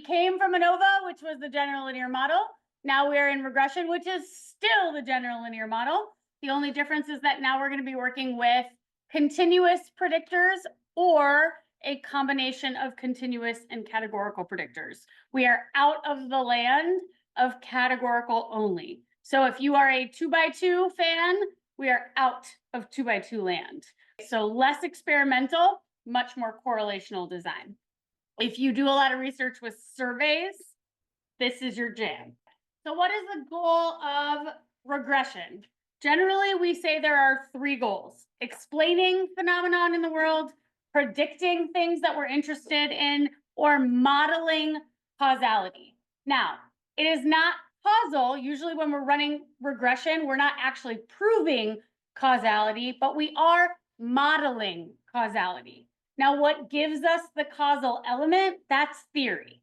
came from ANOVA, which was the general linear model. Now we're in regression, which is still the general linear model. The only difference is that now we're going to be working with continuous predictors or a combination of continuous and categorical predictors. We are out of the land of categorical only. So if you are a 2x2 fan, we are out of 2x2 land. So less experimental, much more correlational design. If you do a lot of research with surveys, this is your jam. So what is the goal of regression? Generally, we say there are three goals: explaining phenomenon in the world, predicting things that we're interested in, or modeling causality. Now, it is not causal. Usually when we're running regression, we're not actually proving causality, but we are modeling causality. Now, what gives us the causal element? That's theory.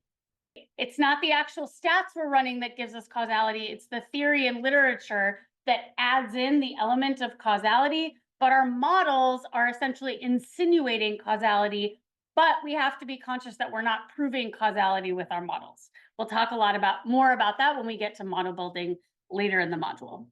It's not the actual stats we're running that gives us causality. It's the theory and literature that adds in the element of causality, but our models are essentially insinuating causality, but we have to be conscious that we're not proving causality with our models. We'll talk a lot more about that when we get to model building later in the module.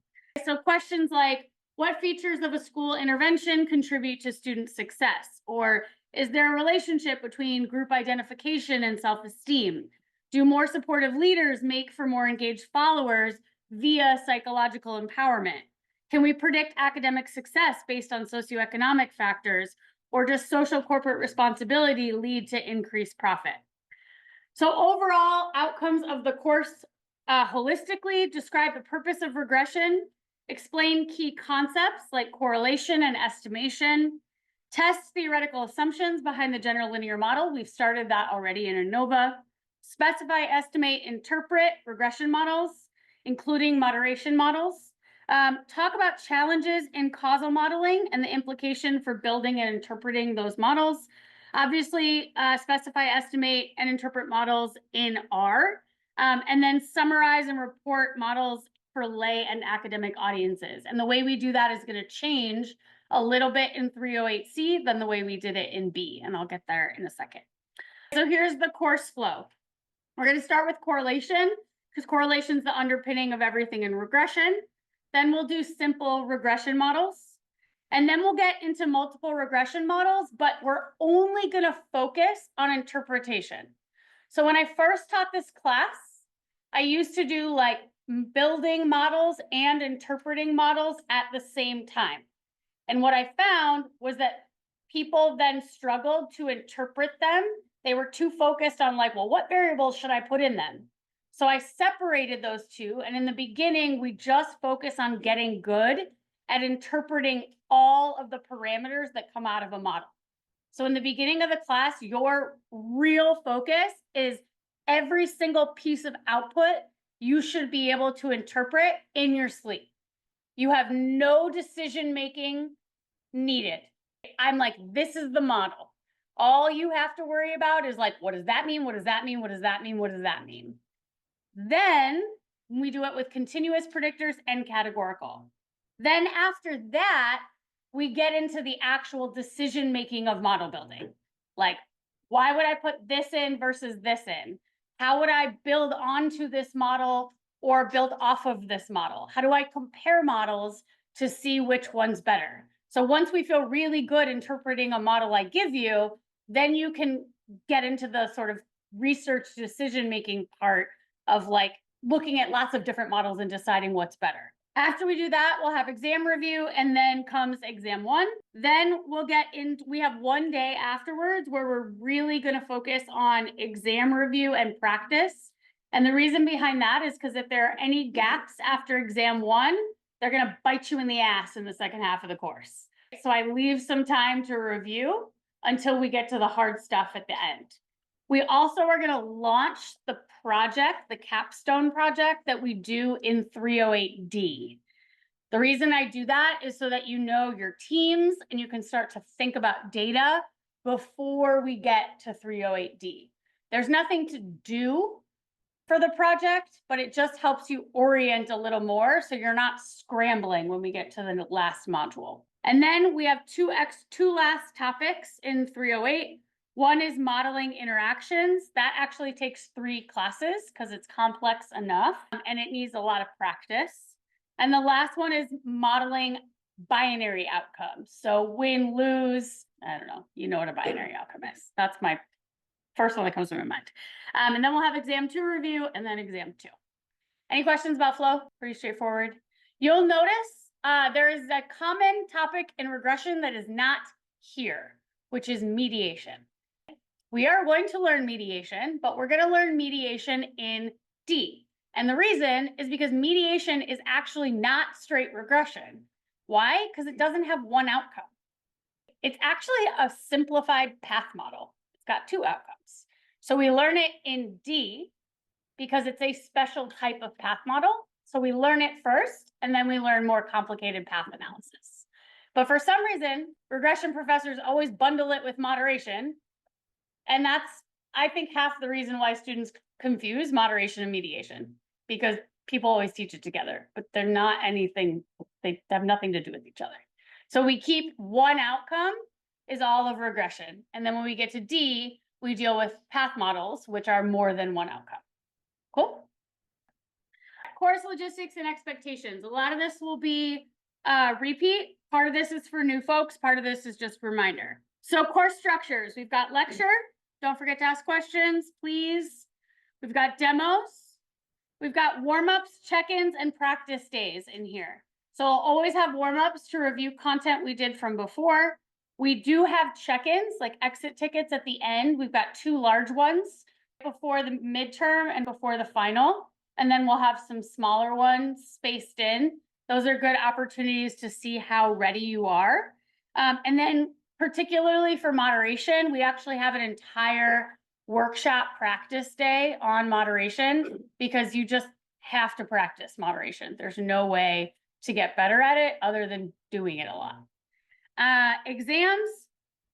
So questions like, what features of a school intervention contribute to student success? Or is there a relationship between group identification and self-esteem? Do more supportive leaders make for more engaged followers via psychological empowerment? Can we predict academic success based on socioeconomic factors? Or does social corporate responsibility lead to increased profit? So overall outcomes of the course holistically describe the purpose of regression, explain key concepts like correlation and estimation, test theoretical assumptions behind the general linear model. We've started that already in ANOVA. Specify, estimate, interpret regression models, including moderation models. Talk about challenges in causal modeling and the implication for building and interpreting those models. Obviously, specify, estimate, and interpret models in R, and then summarize and report models for lay and academic audiences. And the way we do that is going to change a little bit in 308C than the way we did it in B, and I'll get there in a second. So here's the course flow. We're going to start with correlation, because correlation is the underpinning of everything in regression. Then we'll do simple regression models. And then we'll get into multiple regression models, but we're only going to focus on interpretation. So when I first taught this class, I used to do like building models and interpreting models at the same time. And what I found was that people then struggled to interpret them. They were too focused on like, well, what variables should I put in them? So I separated those two. And in the beginning, we just focus on getting good at interpreting all of the parameters that come out of a model. So in the beginning of the class, your real focus is every single piece of output you should be able to interpret in your sleep. You have no decision making needed. I'm like, this is the model. All you have to worry about is like, what does that mean? What does that mean? What does that mean? What does that mean? Then we do it with continuous predictors and categorical. Then after that, we get into the actual decision making of model building. Like, why would I put this in versus this in? How would I build onto this model or build off of this model? How do I compare models to see which one's better? So once we feel really good interpreting a model I give you, then you can get into the sort of research decision-making part of like looking at lots of different models and deciding what's better. After we do that, we'll have exam review, and then comes exam 1. Then we'll get in, we have 1 day afterwards where we're really going to focus on exam review and practice. And the reason behind that is because if there are any gaps after exam 1, they're going to bite you in the ass in the second half of the course. So I leave some time to review until we get to the hard stuff at the end. We also are going to launch the project, the capstone project that we do in 308D. The reason I do that is so that you know your teams and you can start to think about data before we get to 308D. There's nothing to do for the project, but it just helps you orient a little more so you're not scrambling when we get to the last module. And then we have two last topics in 308. One is modeling interactions. That actually takes 3 classes because it's complex enough and it needs a lot of practice. And the last one is modeling binary outcomes. So win, lose, I don't know, you know what a binary outcome is. That's my first one that comes to my mind. And then we'll have exam 2 review and then exam 2. Any questions about flow? Pretty straightforward. You'll notice there is a common topic in regression that is not here, which is mediation. We are going to learn mediation, but we're going to learn mediation in D. And the reason is because mediation is actually not straight regression. Why? Because it doesn't have one outcome. It's actually a simplified path model. It's got 2 outcomes. So we learn it in D because it's a special type of path model. So we learn it first, and then we learn more complicated path analysis. But for some reason, regression professors always bundle it with moderation. And that's, I think, half the reason why students confuse moderation and mediation, because people always teach it together, but they're not anything, they have nothing to do with each other. So we keep one outcome is all of regression. And then when we get to D, we deal with path models, which are more than one outcome. Cool. Course logistics and expectations. A lot of this will be repeat. Part of this is for new folks. Part of this is just reminder. So course structures, we've got lecture. Don't forget to ask questions, please. We've got demos. We've got warm-ups, check-ins, and practice days in here. So I'll always have warm-ups to review content we did from before. We do have check-ins, like exit tickets at the end. We've got 2 large ones before the midterm and before the final. And then we'll have some smaller ones spaced in. Those are good opportunities to see how ready you are. And then particularly for moderation, we actually have an entire workshop practice day on moderation because you just have to practice moderation. There's no way to get better at it other than doing it a lot. Exams,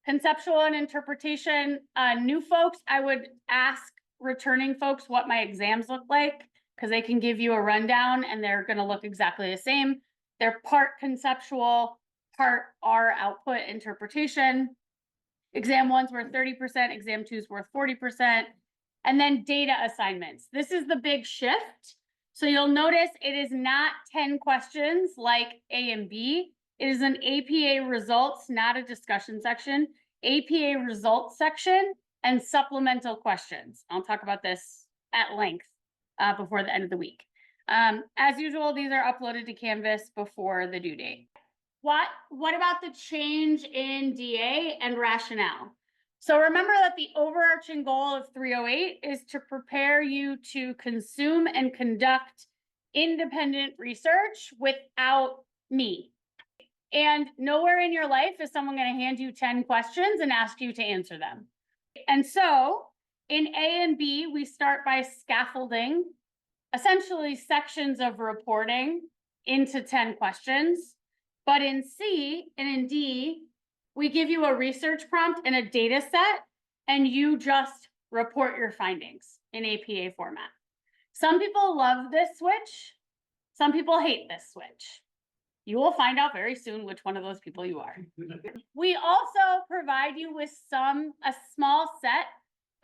conceptual and interpretation. New folks, I would ask returning folks what my exams look like because they can give you a rundown and they're going to look exactly the same. They're part conceptual, part R output interpretation. Exam 1's worth 30%, exam 2's worth 40%. And then data assignments. This is the big shift. So you'll notice it is not 10 questions like A and B. It is an APA results, not a discussion section, APA results section and supplemental questions. I'll talk about this at length before the end of the week. As usual, these are uploaded to Canvas before the due date. What about the change in DA and rationale? So remember that the overarching goal of 308 is to prepare you to consume and conduct independent research without me. And nowhere in your life is someone going to hand you 10 questions and ask you to answer them. And so in A and B, we start by scaffolding essentially sections of reporting into 10 questions. But in C and in D, we give you a research prompt and a data set, and you just report your findings in APA format. Some people love this switch. Some people hate this switch. You will find out very soon which one of those people you are. We also provide you with a small set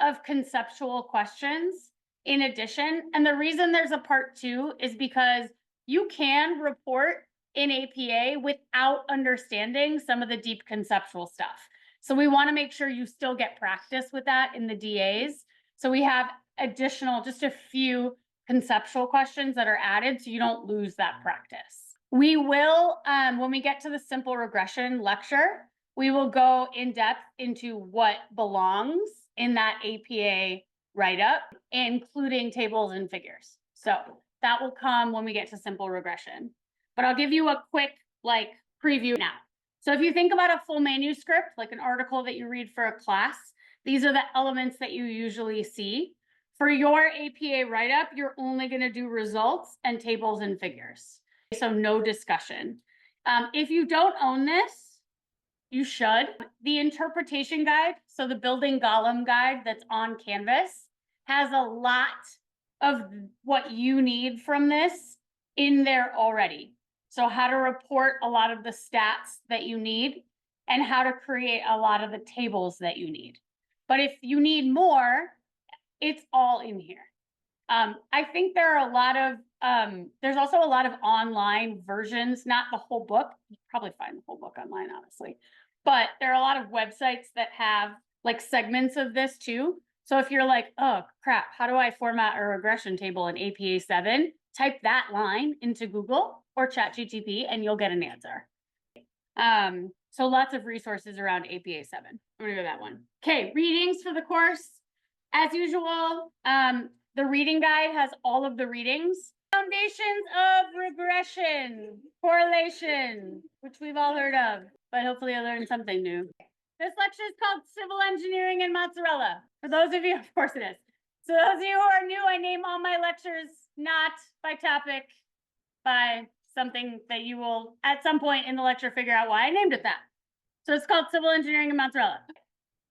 of conceptual questions in addition. And the reason there's a part 2 is because you can report in APA without understanding some of the deep conceptual stuff. So we want to make sure you still get practice with that in the DAs. So we have additional, just a few conceptual questions that are added so you don't lose that practice. We will, when we get to the simple regression lecture, we will go in depth into what belongs in that APA write-up, including tables and figures. So that will come when we get to simple regression. But I'll give you a quick preview now. So if you think about a full manuscript, like an article that you read for a class, these are the elements that you usually see. For your APA write-up, you're only going to do results and tables and figures. So no discussion. If you don't own this, you should. The interpretation guide, so the building Golem guide that's on Canvas, has a lot of what you need from this in there already. So how to report a lot of the stats that you need and how to create a lot of the tables that you need. But if you need more, it's all in here. I think there are a lot of, there's also a lot of online versions, not the whole book. You probably find the whole book online, honestly. But there are a lot of websites that have like segments of this too. So if you're like, oh crap, how do I format a regression table in APA 7? Type that line into Google or ChatGPT and you'll get an answer. So lots of resources around APA 7. I'm gonna go that one. Okay, readings for the course. As usual, the reading guide has all of the readings. Foundations of regression, correlation, which we've all heard of, but hopefully you'll learn something new. This lecture is called Civil Engineering and Mozzarella. For those of you, of course it is. So those of you who are new, I name all my lectures not by topic, by something that you will, at some point in the lecture, figure out why I named it that. So it's called Civil Engineering and Mozzarella.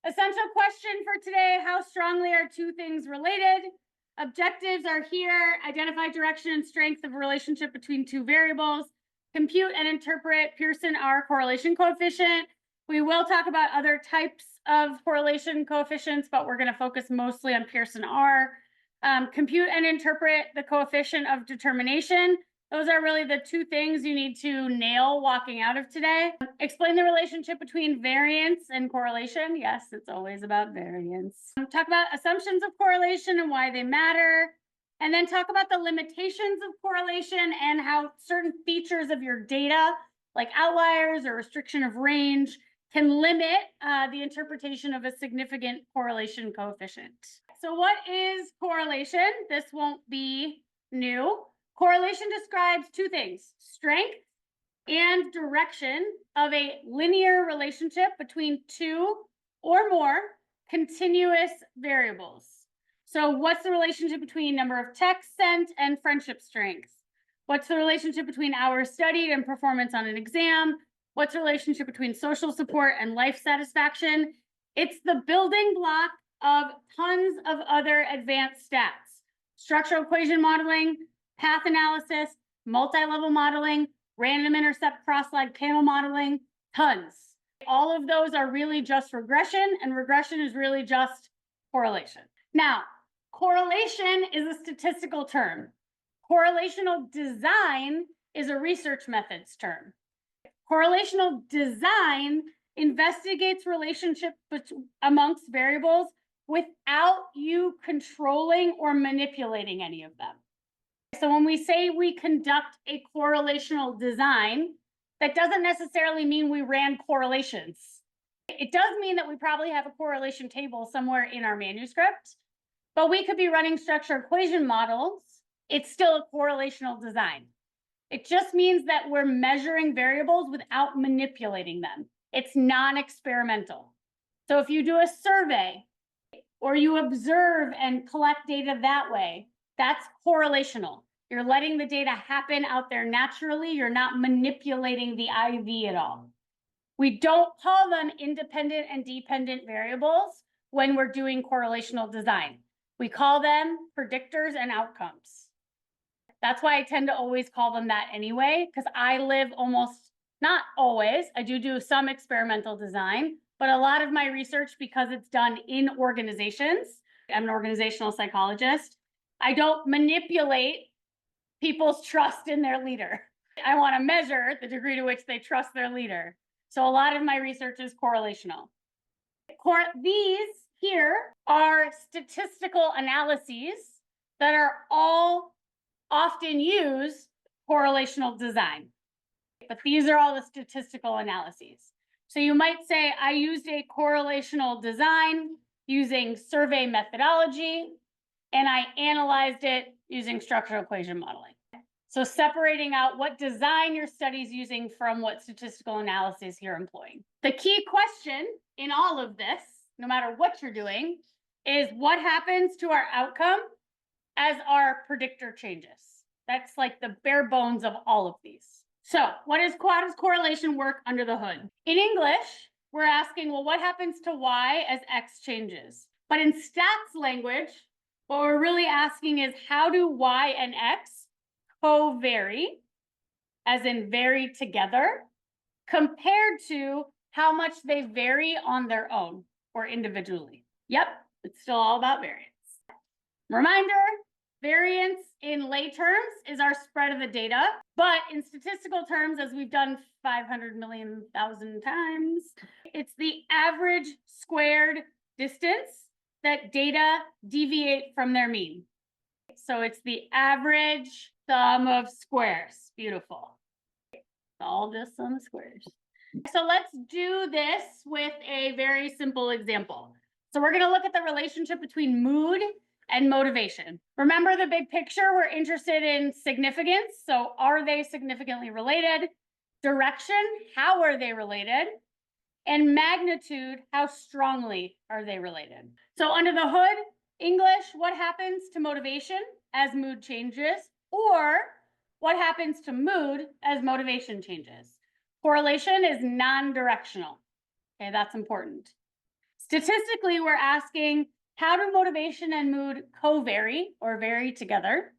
Essential question for today, how strongly are two things related? Objectives are here, identify direction and strength of a relationship between two variables, compute and interpret Pearson-R correlation coefficient. We will talk about other types of correlation coefficients, but we're going to focus mostly on Pearson-R. Compute and interpret the coefficient of determination. Those are really the two things you need to nail walking out of today. Explain the relationship between variance and correlation. Yes, it's always about variance. Talk about assumptions of correlation and why they matter. And then talk about the limitations of correlation and how certain features of your data, like outliers or restriction of range, can limit the interpretation of a significant correlation coefficient. So what is correlation? This won't be new. Correlation describes two things, strength and direction of a linear relationship between two or more continuous variables. So what's the relationship between number of texts sent and friendship strength? What's the relationship between hours studied and performance on an exam? What's the relationship between social support and life satisfaction? It's the building block of tons of other advanced stats. Structural equation modeling, path analysis, multi-level modeling, random intercept cross-slide panel modeling, tons. All of those are really just regression, and regression is really just correlation. Now, correlation is a statistical term. Correlational design is a research methods term. Correlational design investigates relationships amongst variables without you controlling or manipulating any of them. So when we say we conduct a correlational design, that doesn't necessarily mean we ran correlations. It does mean that we probably have a correlation table somewhere in our manuscript, but we could be running structured equation models. It's still a correlational design. It just means that we're measuring variables without manipulating them. It's non-experimental. So if you do a survey or you observe and collect data that way, that's correlational. You're letting the data happen out there naturally. You're not manipulating the IV at all. We don't call them independent and dependent variables when we're doing correlational design. We call them predictors and outcomes. That's why I tend to always call them that anyway, because I live almost, not always, I do some experimental design, but a lot of my research, because it's done in organizations, I'm an organizational psychologist, I don't manipulate people's trust in their leader. I want to measure the degree to which they trust their leader. So a lot of my research is correlational. These here are statistical analyses that are all often use correlational design. But these are all the statistical analyses. So you might say, I used a correlational design using survey methodology, and I analyzed it using structural equation modeling. So separating out what design your study is using from what statistical analysis you're employing. The key question in all of this, no matter what you're doing, is what happens to our outcome as our predictor changes. That's like the bare bones of all of these. So how does correlation work under the hood? In English, we're asking, well, what happens to Y as X changes? But in stats language, what we're really asking is, how do Y and X co-vary, as in vary together, compared to how much they vary on their own or individually? Yep, it's still all about variance. Reminder, variance in lay terms is our spread of the data, but in statistical terms, as we've done 500 million thousand times, it's the average squared distance that data deviate from their mean. So it's the average sum of squares. Beautiful. All just sum of squares. So let's do this with a very simple example. So we're going to look at the relationship between mood and motivation. Remember the big picture, we're interested in significance. So are they significantly related? Direction, how are they related? And magnitude, how strongly are they related? So under the hood, English, what happens to motivation as mood changes? Or what happens to mood as motivation changes? Correlation is non-directional. Okay, that's important. Statistically, we're asking, how do motivation and mood co-vary or vary together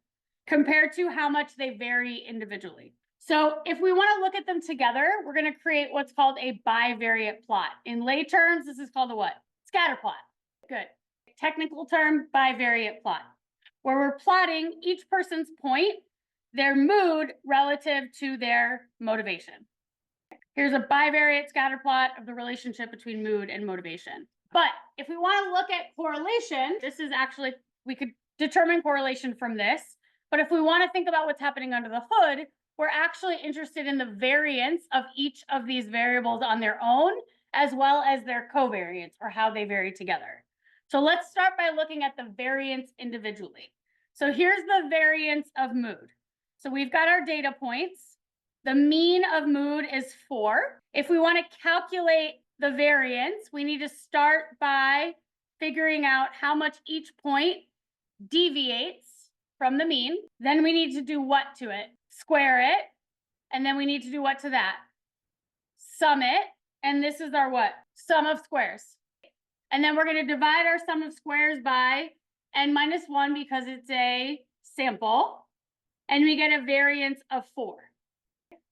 compared to how much they vary individually? So if we want to look at them together, we're going to create what's called a bivariate plot. In lay terms, this is called a what? Scatter plot. Good. Technical term, bivariate plot, where we're plotting each person's point, their mood relative to their motivation. Here's a bivariate scatter plot of the relationship between mood and motivation. But if we want to look at correlation, this is actually, we could determine correlation from this. But if we want to think about what's happening under the hood, we're actually interested in the variance of each of these variables on their own, as well as their covariance, or how they vary together. So let's start by looking at the variance individually. So here's the variance of mood. So we've got our data points. The mean of mood is 4. If we want to calculate the variance, we need to start by figuring out how much each point deviates from the mean. Then we need to do what to it? Square it. And then we need to do what to that? Sum it. And this is our what? Sum of squares. And then we're going to divide our sum of squares by n minus 1 because it's a sample. And we get a variance of 4.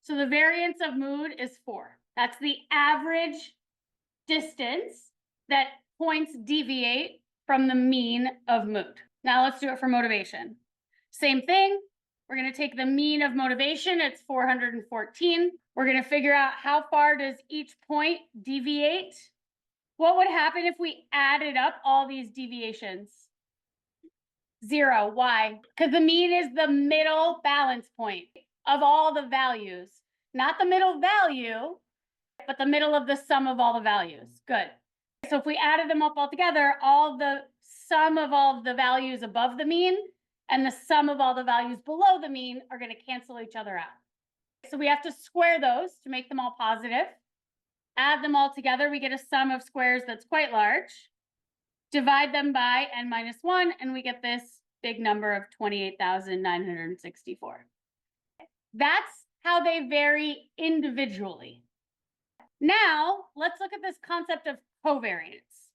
So the variance of mood is 4. That's the average distance that points deviate from the mean of mood. Now let's do it for motivation. Same thing. We're going to take the mean of motivation. It's 414. We're going to figure out how far does each point deviate. What would happen if we added up all these deviations? 0. Why? Because the mean is the middle balance point of all the values. Not the middle value, but the middle of the sum of all the values. Good. So if we added them up all together, all the sum of all the values above the mean and the sum of all the values below the mean are going to cancel each other out. So we have to square those to make them all positive. Add them all together, we get a sum of squares that's quite large. Divide them by n minus 1, and we get this big number of 28,964. That's how they vary individually. Now, let's look at this concept of covariance.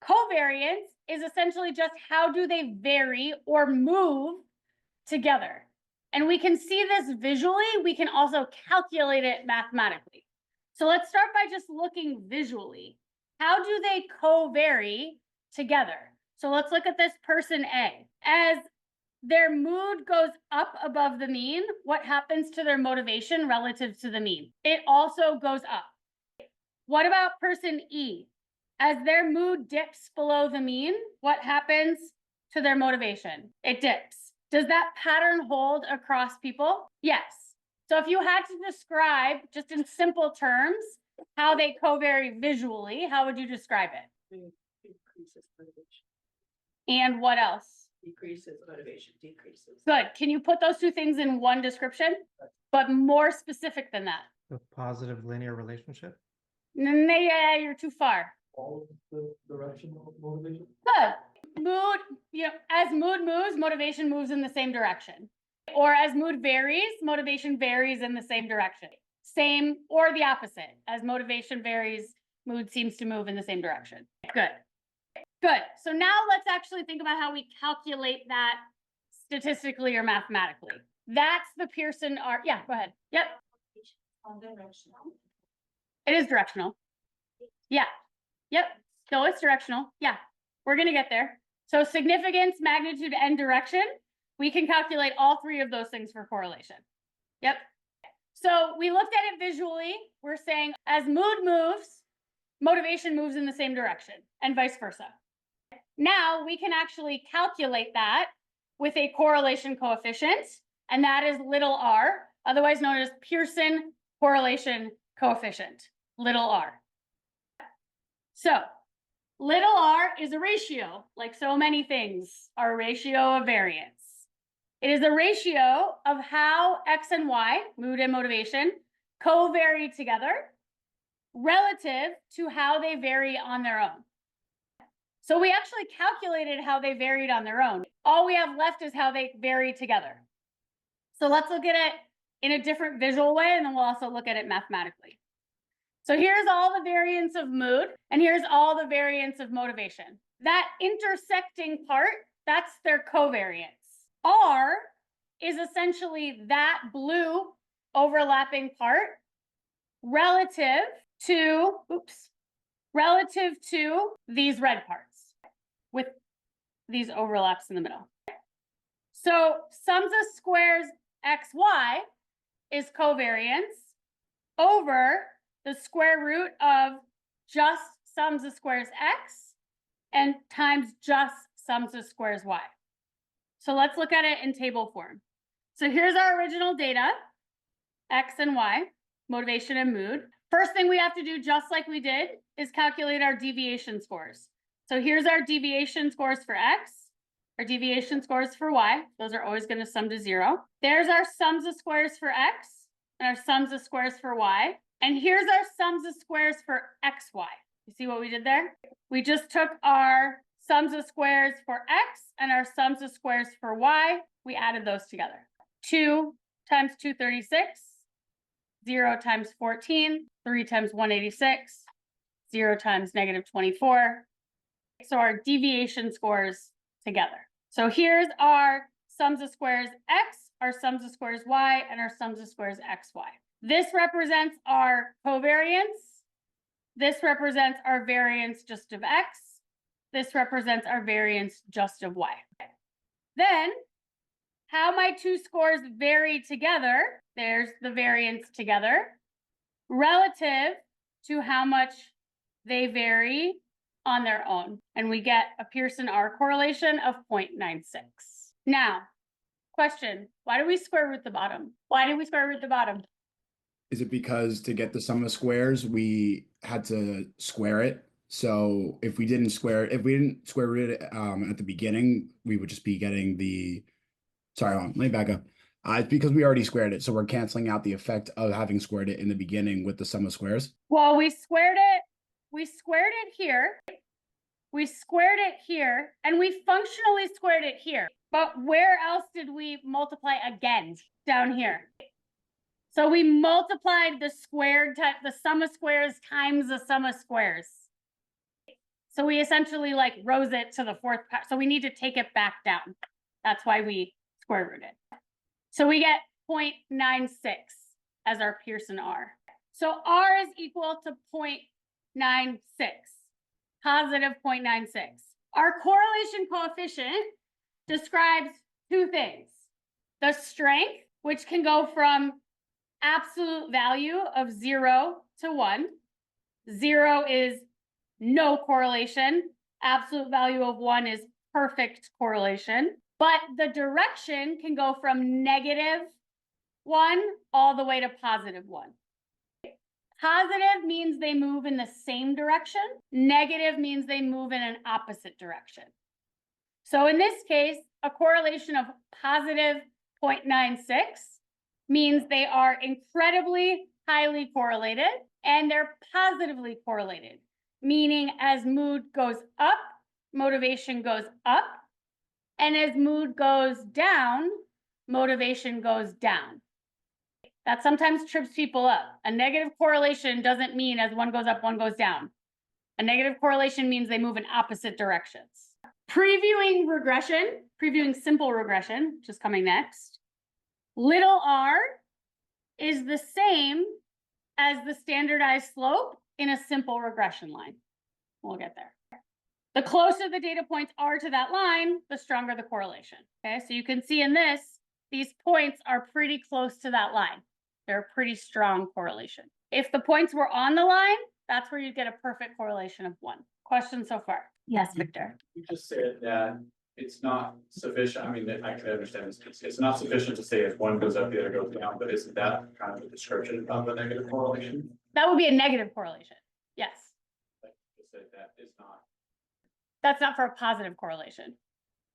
Covariance is essentially just how do they vary or move together. And we can see this visually. We can also calculate it mathematically. So let's start by just looking visually. How do they co-vary together? So let's look at this person A. As their mood goes up above the mean, what happens to their motivation relative to the mean? It also goes up. What about person E? As their mood dips below the mean, what happens to their motivation? It dips. Does that pattern hold across people? Yes. So if you had to describe, just in simple terms, how they co-vary visually, how would you describe it? Increases motivation. And what else? Decreases motivation, decreases. Good. Can you put those two things in one description, but more specific than that? A positive linear relationship. Yeah, you're too far. All of the directional motivation. Good. Mood, as mood moves, motivation moves in the same direction. Or as mood varies, motivation varies in the same direction. Same or the opposite. As motivation varies, mood seems to move in the same direction. Good. Good. So now let's actually think about how we calculate that statistically or mathematically. That's the Pearson R. Yeah, go ahead. Yep. It is directional. Yeah. Yep. No, it's directional. Yeah. We're gonna get there. So significance, magnitude, and direction, we can calculate all three of those things for correlation. Yep. So we looked at it visually. We're saying as mood moves, motivation moves in the same direction and vice versa. Now we can actually calculate that with a correlation coefficient, and that is little r, otherwise known as Pearson correlation coefficient, little r. So little r is a ratio, like so many things are a ratio of variance. It is a ratio of how X and Y, mood and motivation, co-vary together relative to how they vary on their own. So we actually calculated how they varied on their own. All we have left is how they vary together. So let's look at it in a different visual way, and then we'll also look at it mathematically. So here's all the variance of mood, and here's all the variance of motivation. That intersecting part, that's their covariance. R is essentially that blue overlapping part relative to these red parts with these overlaps in the middle. So sums of squares xy is covariance over the square root of just sums of squares x and times just sums of squares y. So let's look at it in table form. So here's our original data, X and Y, motivation and mood. First thing we have to do, just like we did, is calculate our deviation scores. So here's our deviation scores for X, our deviation scores for Y. Those are always going to sum to 0. There's our sums of squares for X and our sums of squares for Y. And here's our sums of squares for XY. You see what we did there? We just took our sums of squares for X and our sums of squares for Y. We added those together. 2 times 236, 0 times 14, 3 times 186, 0 times -24. So our deviation scores together. So here's our sums of squares X, our sums of squares Y, and our sums of squares XY. This represents our covariance. This represents our variance just of X. This represents our variance just of Y. Then, how my two scores vary together, there's the variance together, relative to how much they vary on their own. And we get a Pearson R correlation of 0.96. Now, question, why do we square root the bottom? Why do we square root the bottom? Is it because to get the sum of squares, we had to square it? So if we didn't square root it at the beginning, we would just be getting the, sorry, hold on, let me back up. It's because we already squared it. So we're canceling out the effect of having squared it in the beginning with the sum of squares. Well, we squared it here. We squared it here, and we functionally squared it here. But where else did we multiply again? Down here. So we multiplied the sum of squares times the sum of squares. So we essentially like rose it to the fourth power. So we need to take it back down. That's why we square root it. So we get 0.96 as our Pearson R. So R is equal to 0.96, positive 0.96. Our correlation coefficient describes two things. The strength, which can go from absolute value of 0 to 1. 0 is no correlation. Absolute value of 1 is perfect correlation. But the direction can go from -1 all the way to +1. Positive means they move in the same direction. Negative means they move in an opposite direction. So in this case, a correlation of positive 0.96 means they are incredibly highly correlated and they're positively correlated, meaning as mood goes up, motivation goes up, and as mood goes down, motivation goes down. That sometimes trips people up. A negative correlation doesn't mean as one goes up, one goes down. A negative correlation means they move in opposite directions. Previewing simple regression, which is coming next. Little r is the same as the standardized slope in a simple regression line. We'll get there. The closer the data points are to that line, the stronger the correlation. Okay, so you can see in this, these points are pretty close to that line. They're a pretty strong correlation. If the points were on the line, that's where you get a perfect correlation of 1. Question so far? Yes, Victor. You just said that it's not sufficient, I mean, I can understand this, it's not sufficient to say if one goes up, the other goes down, but isn't that kind of a description of a negative correlation? That would be a negative correlation. Yes. Like, just said that is not. That's not for a positive correlation.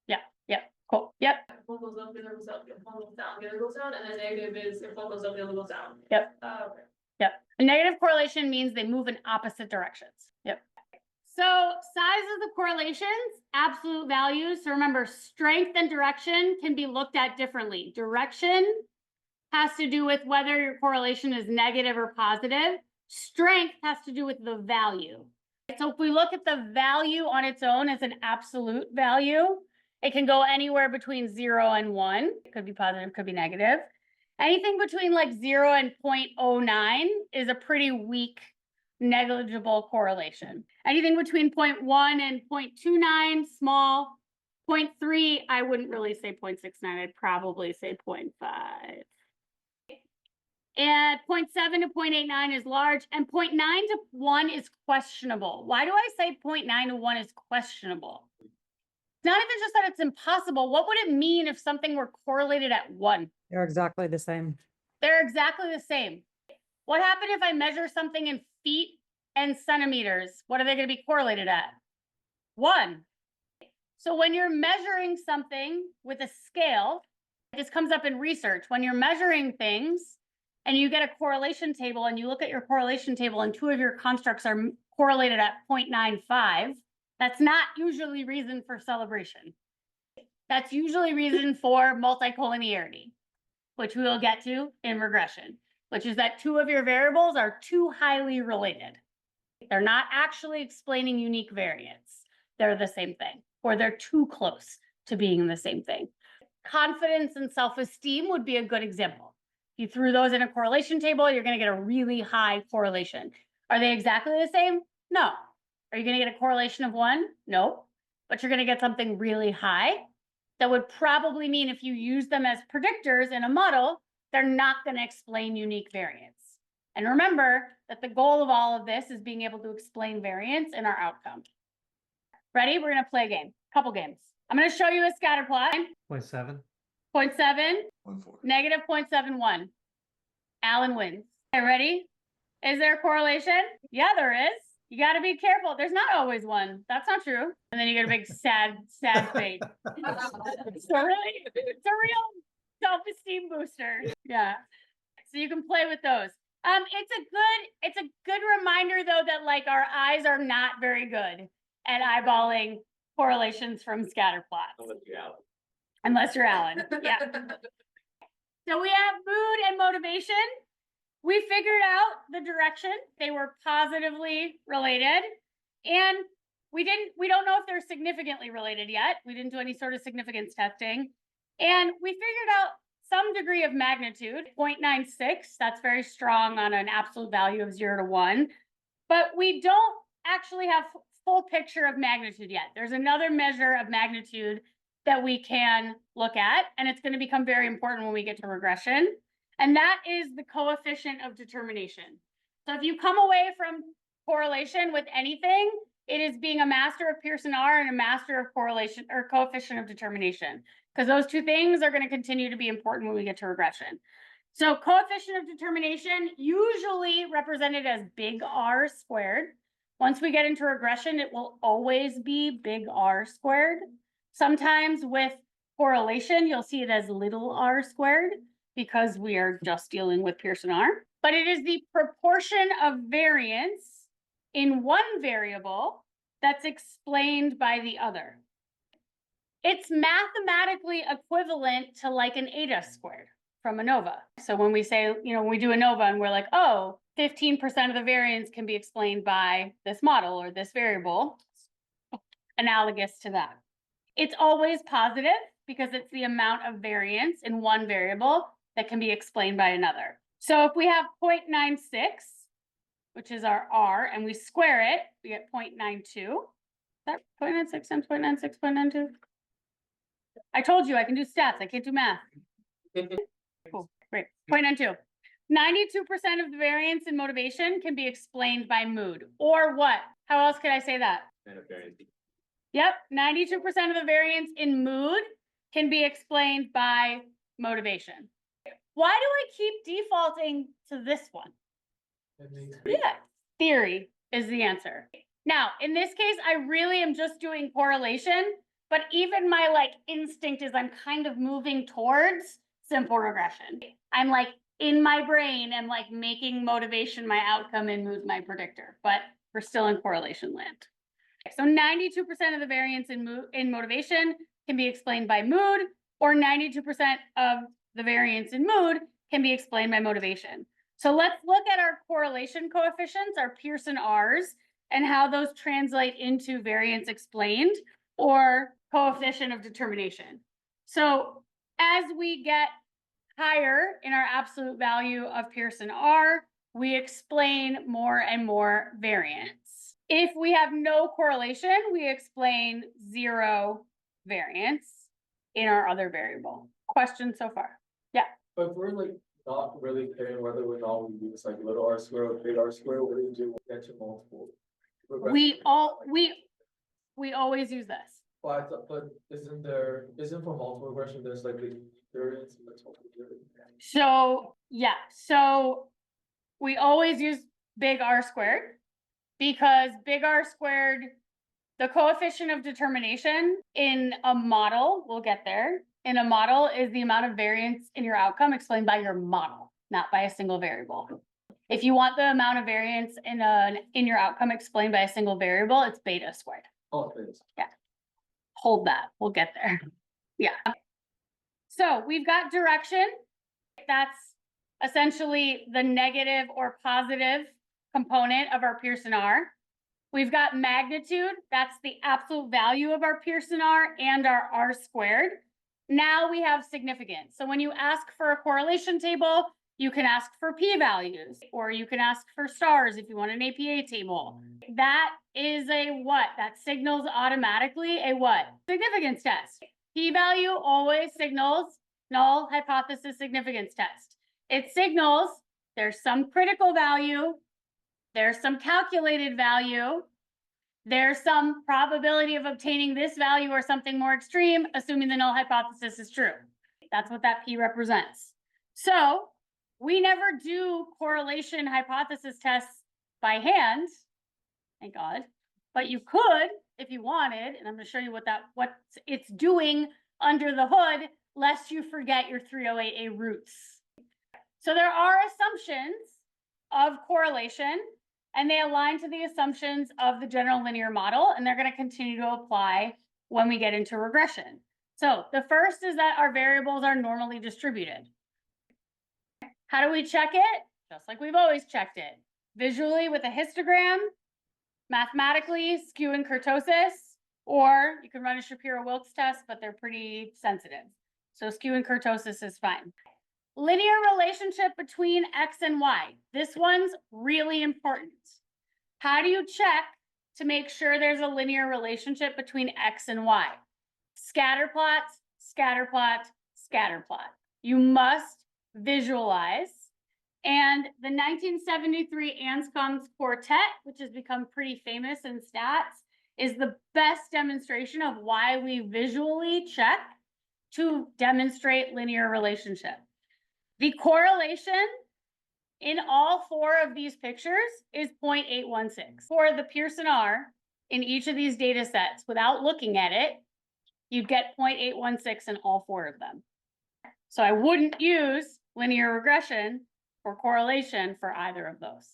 Yeah, yeah, cool, yep, If one goes up, the other goes up, if one goes down, the other goes down, and then negative is if one goes up, the other goes down. Yep. Okay. yep. A negative correlation means they move in opposite directions. Yep. So size of the correlations, absolute values. So remember, strength and direction can be looked at differently. Direction has to do with whether your correlation is negative or positive. Strength has to do with the value. So if we look at the value on its own as an absolute value, it can go anywhere between 0 and 1. It could be positive, could be negative. Anything between like 0 and 0.09 is a pretty weak, negligible correlation. Anything between 0.1 and 0.29, small. 0.3, I wouldn't really say 0.69, I'd probably say 0.5. And 0.7 to 0.89 is large, and 0.9 to 1 is questionable. Why do I say 0.9 to 1 is questionable? It's not even just that it's impossible. What would it mean if something were correlated at 1? They're exactly the same. They're exactly the same. What happened if I measure something in feet and centimeters? What are they going to be correlated at? 1. So when you're measuring something with a scale, this comes up in research. When you're measuring things, and you get a correlation table and you look at your correlation table and 2 of your constructs are correlated at 0.95, that's not usually reason for celebration. That's usually reason for multicollinearity, which we will get to in regression, which is that 2 of your variables are too highly related. They're not actually explaining unique variance. They're the same thing, or they're too close to being the same thing. Confidence and self-esteem would be a good example. If you threw those in a correlation table, you're going to get a really high correlation. Are they exactly the same? No. Are you going to get a correlation of 1? No. But you're going to get something really high. That would probably mean if you use them as predictors in a model, they're not going to explain unique variance. And remember that the goal of all of this is being able to explain variance in our outcome. Ready? We're going to play a game, couple games. I'm going to show you a scatter plot. 0.7. 0.7. 1.4. Negative 0.71. Alan wins. Okay, ready? Is there a correlation? Yeah, there is. You got to be careful. There's not always one. That's not true. And then you get a big sad face. So really, it's a real self-esteem booster. Yeah. So you can play with those. It's a good reminder though that like our eyes are not very good at eyeballing correlations from scatter plots. Unless you're Alan. Yeah. So we have mood and motivation. We figured out the direction. They were positively related. And we don't know if they're significantly related yet. We didn't do any sort of significance testing. And we figured out some degree of magnitude, 0.96. That's very strong on an absolute value of 0 to 1. But we don't actually have full picture of magnitude yet. There's another measure of magnitude that we can look at, and it's going to become very important when we get to regression. And that is the coefficient of determination. So if you come away from correlation with anything, it is being a master of Pearson R and a master of correlation or coefficient of determination, because those 2 things are going to continue to be important when we get to regression. So coefficient of determination, usually represented as big R squared. Once we get into regression, it will always be big R squared. Sometimes with correlation, you'll see it as little r squared because we are just dealing with Pearson R. But it is the proportion of variance in one variable that's explained by the other. It's mathematically equivalent to like an eta squared from ANOVA. So when we say, when we do ANOVA and we're like, oh, 15% of the variance can be explained by this model or this variable, analogous to that. It's always positive because it's the amount of variance in one variable that can be explained by another. So if we have 0.96, which is our R, and we square it, we get 0.92. That 0.96 times 0.96, 0.92. I told you I can do stats. I can't do math. Cool, great. 0.92. 92% of the variance in motivation can be explained by mood, or what? How else could I say that? Yep, 92% of the variance in mood can be explained by motivation. Why do I keep defaulting to this one? Yeah, theory is the answer. Now, in this case, I really am just doing correlation, but even my like instinct is I'm kind of moving towards simple regression. I'm like in my brain and like making motivation my outcome and mood my predictor, but we're still in correlation land. So 92% of the variance in motivation can be explained by mood, or 92% of the variance in mood can be explained by motivation. So let's look at our correlation coefficients, our Pearson R's, and how those translate into variance explained or coefficient of determination. So as we get higher in our absolute value of Pearson R, we explain more and more variance. If we have no correlation, we explain 0 variance in our other variable. Question so far? Yeah. But we're like not really caring whether or not we use like little r square or big R square, what do you do? Get to multiple. We always use this. But isn't for multiple regression, there's like the variance and the total variance? So, yeah, so we always use big R squared because big R squared, the coefficient of determination in a model, we'll get there, in a model is the amount of variance in your outcome explained by your model, not by a single variable. If you want the amount of variance in your outcome explained by a single variable, it's beta squared. Oh, it is. Yeah. Hold that, we'll get there. Yeah. So we've got direction. That's essentially the negative or positive component of our Pearson R. We've got magnitude. That's the absolute value of our Pearson R and our R squared. Now we have significance. So when you ask for a correlation table, you can ask for p-values, or you can ask for stars if you want an APA table. That is a what? That signals automatically a what? Significance test. P-value always signals null hypothesis significance test. It signals there's some critical value, there's some calculated value, there's some probability of obtaining this value or something more extreme, assuming the null hypothesis is true. That's what that P represents. So we never do correlation hypothesis tests by hand, thank God, but you could if you wanted, and I'm going to show you what it's doing under the hood, lest you forget your 308A roots. So there are assumptions of correlation, and they align to the assumptions of the general linear model, and they're going to continue to apply when we get into regression. So the first is that our variables are normally distributed. How do we check it? Just like we've always checked it. Visually with a histogram, mathematically, skew and kurtosis, or you can run a Shapiro-Wilks test, but they're pretty sensitive. So skew and kurtosis is fine. Linear relationship between X and Y. This one's really important. How do you check to make sure there's a linear relationship between X and Y? Scatter plot, scatter plot, scatter plot. You must visualize. And the 1973 Anscombe's quartet, which has become pretty famous in stats, is the best demonstration of why we visually check to demonstrate linear relationship. The correlation in all 4 of these pictures is 0.816. For the Pearson R, in each of these data sets, without looking at it, you'd get 0.816 in all 4 of them. So I wouldn't use linear regression or correlation for either of those.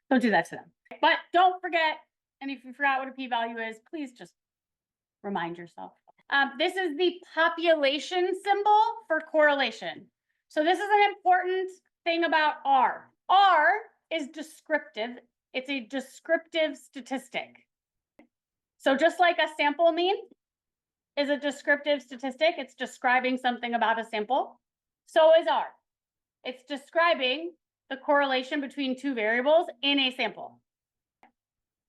Don't do that to them. But don't forget, and if you forgot what a p-value is, please just remind yourself. This is the population symbol for correlation. So this is an important thing about R. R is descriptive. It's a descriptive statistic. So just like a sample mean is a descriptive statistic, it's describing something about a sample. So is R. It's describing the correlation between 2 variables in a sample.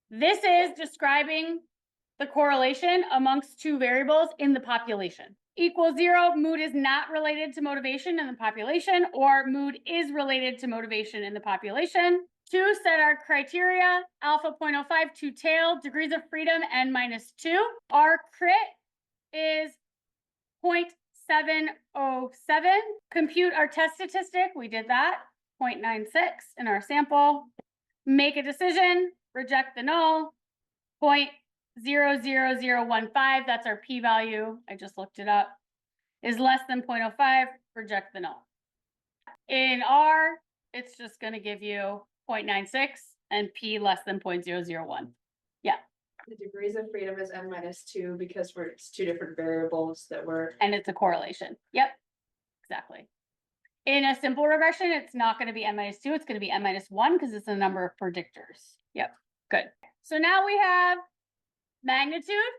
This is describing the correlation amongst two variables in the population. Equals 0, mood is not related to motivation in the population, or mood is related to motivation in the population. 2, set our criteria, alpha 0.05, 2 tail, degrees of freedom, n minus 2. Our crit is 0.707. Compute our test statistic, we did that, 0.96 in our sample. Make a decision, reject the null, 0.00015, that's our p-value, I just looked it up, is less than 0.05, reject the null. In R, it's just gonna give you 0.96 and p less than 0.001. The degrees of freedom is n minus 2 because it's two different variables that were. And it's a correlation. Yep, exactly. In a simple regression, it's not gonna be n minus 2, it's gonna be n minus 1 because it's a number of predictors. Yep, good. So now we have magnitude.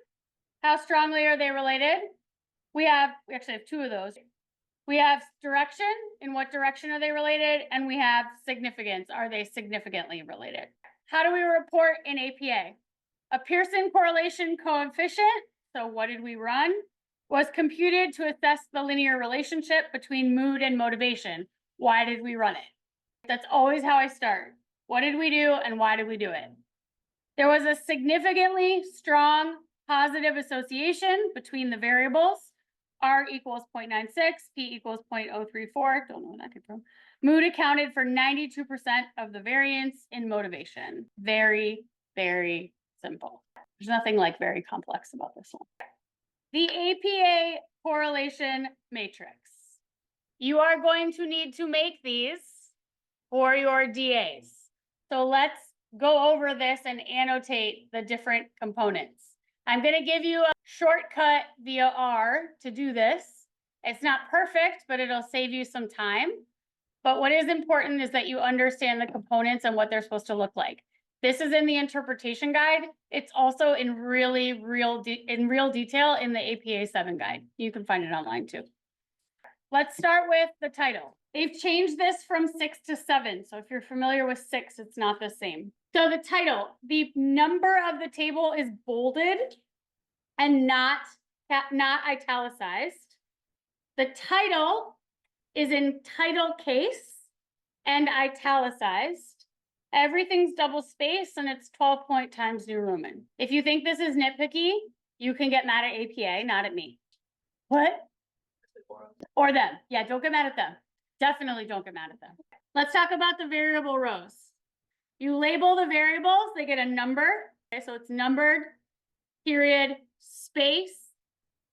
How strongly are they related? We actually have 2 of those. We have direction, in what direction are they related? And we have significance, are they significantly related? How do we report in APA? A Pearson correlation coefficient, so what did we run? Was computed to assess the linear relationship between mood and motivation. Why did we run it? That's always how I start. What did we do and why did we do it? There was a significantly strong positive association between the variables. R equals 0.96, P equals 0.034, don't know where that came from. Mood accounted for 92% of the variance in motivation. Very, very simple. There's nothing like very complex about this one. The APA correlation matrix. You are going to need to make these for your DAs. So let's go over this and annotate the different components. I'm going to give you a shortcut via R to do this. It's not perfect, but it'll save you some time. But what is important is that you understand the components and what they're supposed to look like. This is in the interpretation guide. It's also in real detail in the APA 7 guide. You can find it online too. Let's start with the title. They've changed this from 6 to 7. So if you're familiar with 6, it's not the same. So the title, the number of the table is bolded and not italicized. The title is in title case and italicized. Everything's double spaced and it's 12 point times New Roman. If you think this is nitpicky, you can get mad at APA, not at me. What? Or them. Yeah, don't get mad at them. Definitely don't get mad at them. Let's talk about the variable rows. You label the variables, they get a number. Okay, so it's numbered, period, space,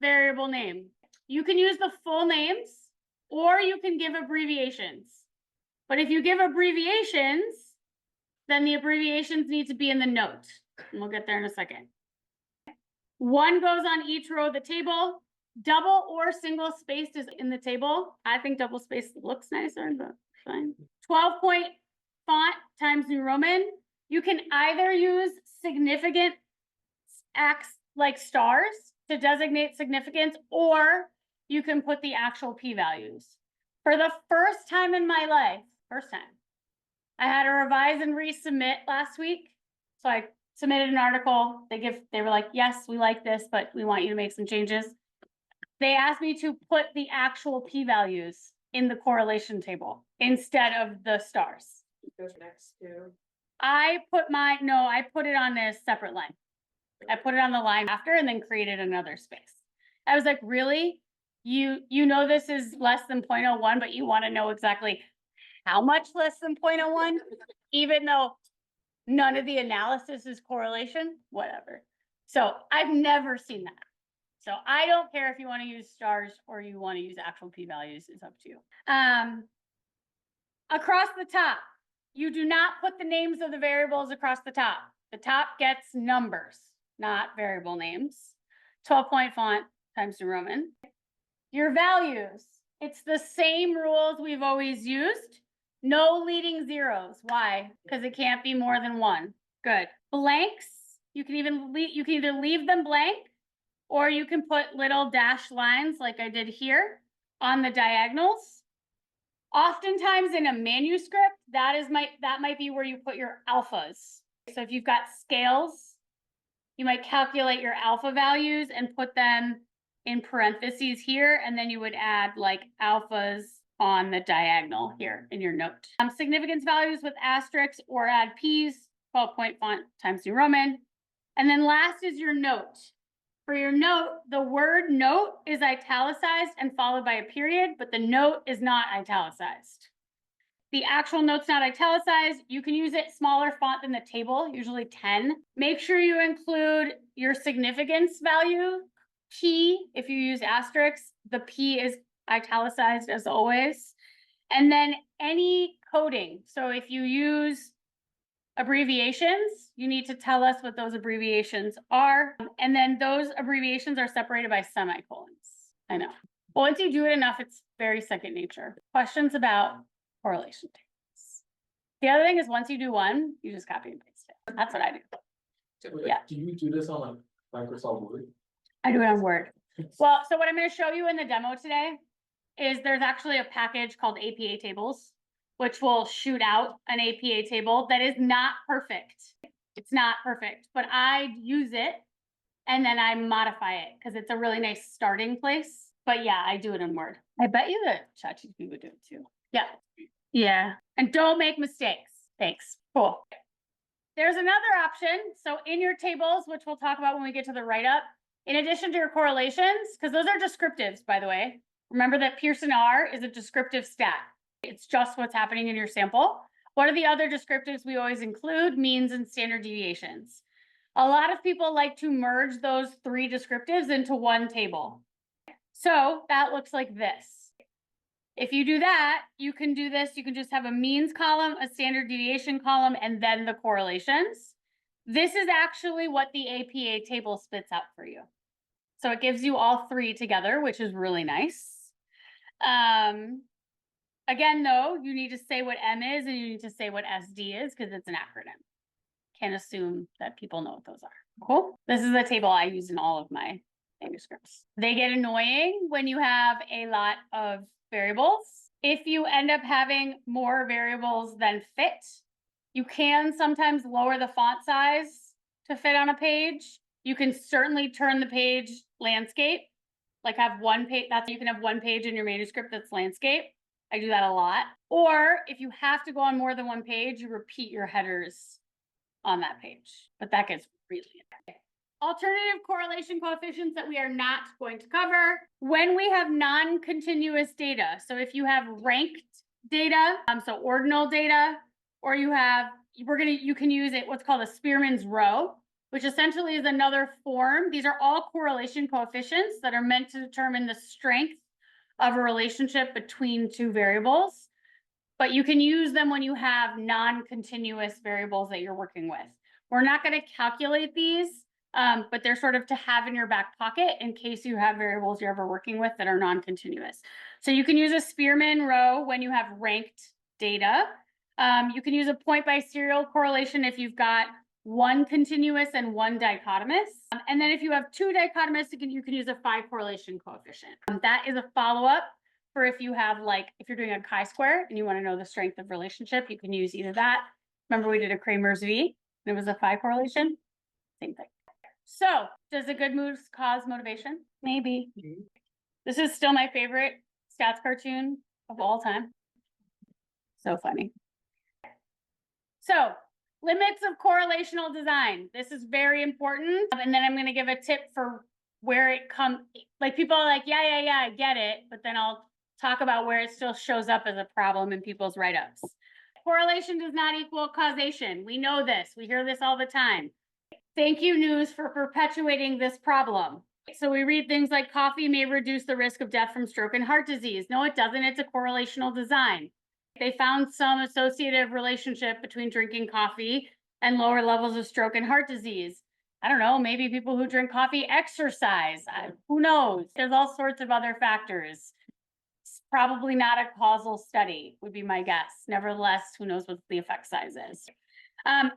variable name. You can use the full names or you can give abbreviations. But if you give abbreviations, then the abbreviations need to be in the note. And we'll get there in a second. 1 goes on each row of the table. Double or single spaced is in the table. I think double spaced looks nicer, but fine. 12 point font times New Roman. You can either use significant acts like stars to designate significance, or you can put the actual p-values. For the first time in my life, I had to revise and resubmit last week. So I submitted an article. They were like, yes, we like this, but we want you to make some changes. They asked me to put the actual p-values in the correlation table instead of the stars. Goes next to. I put it on a separate line. I put it on the line after and then created another space. I was like, really? You know this is less than 0.01, but you want to know exactly how much less than 0.01, even though none of the analysis is correlation, whatever. So I've never seen that. So I don't care if you want to use stars or you want to use actual p-values, it's up to you. Across the top, you do not put the names of the variables across the top. The top gets numbers, not variable names. 12 point font times New Roman. Your values, it's the same rules we've always used. No leading zeros. Why? Because it can't be more than 1. Good. Blanks, you can either leave them blank or you can put little dash lines like I did here on the diagonals. Oftentimes in a manuscript, that might be where you put your alphas. So if you've got scales, You might calculate your alpha values and put them in parentheses here, and then you would add like alphas on the diagonal here in your note. Significance values with asterisks or add P's, 12-point font Times New Roman. And then last is your note. For your note, the word note is italicized and followed by a period, but the note is not italicized. The actual note's not italicized. You can use it smaller font than the table, usually 10. Make sure you include your significance value. P, if you use asterisks, the P is italicized as always. And then any coding. So if you use abbreviations, you need to tell us what those abbreviations are. And then those abbreviations are separated by semicolons. I know. Once you do it enough, it's very second nature. Questions about correlation tables. The other thing is once you do one, you just copy and paste it. That's what I do. Yeah. Do you do this on like Microsoft Word? I do it on Word. Well, so what I'm going to show you in the demo today is there's actually a package called APA tables, which will shoot out an APA table that is not perfect. It's not perfect, but I use it and then I modify it because it's a really nice starting place. But yeah, I do it in Word. I bet you that ChatGPT would do it too. Yeah. Yeah. And don't make mistakes. Thanks. Cool. There's another option. So in your tables, which we'll talk about when we get to the write-up, in addition to your correlations, because those are descriptives, by the way. Remember that Pearson R is a descriptive stat. It's just what's happening in your sample. What are the other descriptives we always include? Means and standard deviations. A lot of people like to merge those three descriptives into one table. So that looks like this. If you do that, you can do this. You can just have a means column, a standard deviation column, and then the correlations. This is actually what the APA table spits out for you. So it gives you all three together, which is really nice. Again, though, you need to say what M is and you need to say what SD is because it's an acronym. Can't assume that people know what those are. Cool. This is the table I use in all of my manuscripts. They get annoying when you have a lot of variables. If you end up having more variables than fit, you can sometimes lower the font size to fit on a page. You can certainly turn the page landscape, like have one page, you can have one page in your manuscript that's landscape. I do that a lot. Or if you have to go on more than one page, you repeat your headers on that page, but that gets really interesting. Alternative correlation coefficients that we are not going to cover when we have non-continuous data. So if you have ranked data, so ordinal data, or you have, you can use it, what's called a Spearman's row, which essentially is another form. These are all correlation coefficients that are meant to determine the strength of a relationship between two variables, but you can use them when you have non-continuous variables that you're working with. We're not going to calculate these, but they're sort of to have in your back pocket in case you have variables you're ever working with that are non-continuous. So you can use a Spearman row when you have ranked data. You can use a point by serial correlation if you've got one continuous and one dichotomous. And then if you have two dichotomous, you can use a phi correlation coefficient. That is a follow-up for if you have if you're doing a chi-square and you want to know the strength of relationship, you can use either that. Remember we did a Kramer's V and it was a phi correlation? Same thing. So does a good move cause motivation? Maybe. This is still my favorite stats cartoon of all time. So funny. So limits of correlational design. This is very important. And then I'm going to give a tip for where it comes. Like people are like, yeah, I get it. But then I'll talk about where it still shows up as a problem in people's write-ups. Correlation does not equal causation. We know this. We hear this all the time. Thank you, news, for perpetuating this problem. So we read things like coffee may reduce the risk of death from stroke and heart disease. No, it doesn't. It's a correlational design. They found some associative relationship between drinking coffee and lower levels of stroke and heart disease. I don't know, maybe people who drink coffee exercise. Who knows? There's all sorts of other factors. It's probably not a causal study, would be my guess. Nevertheless, who knows what the effect size is. And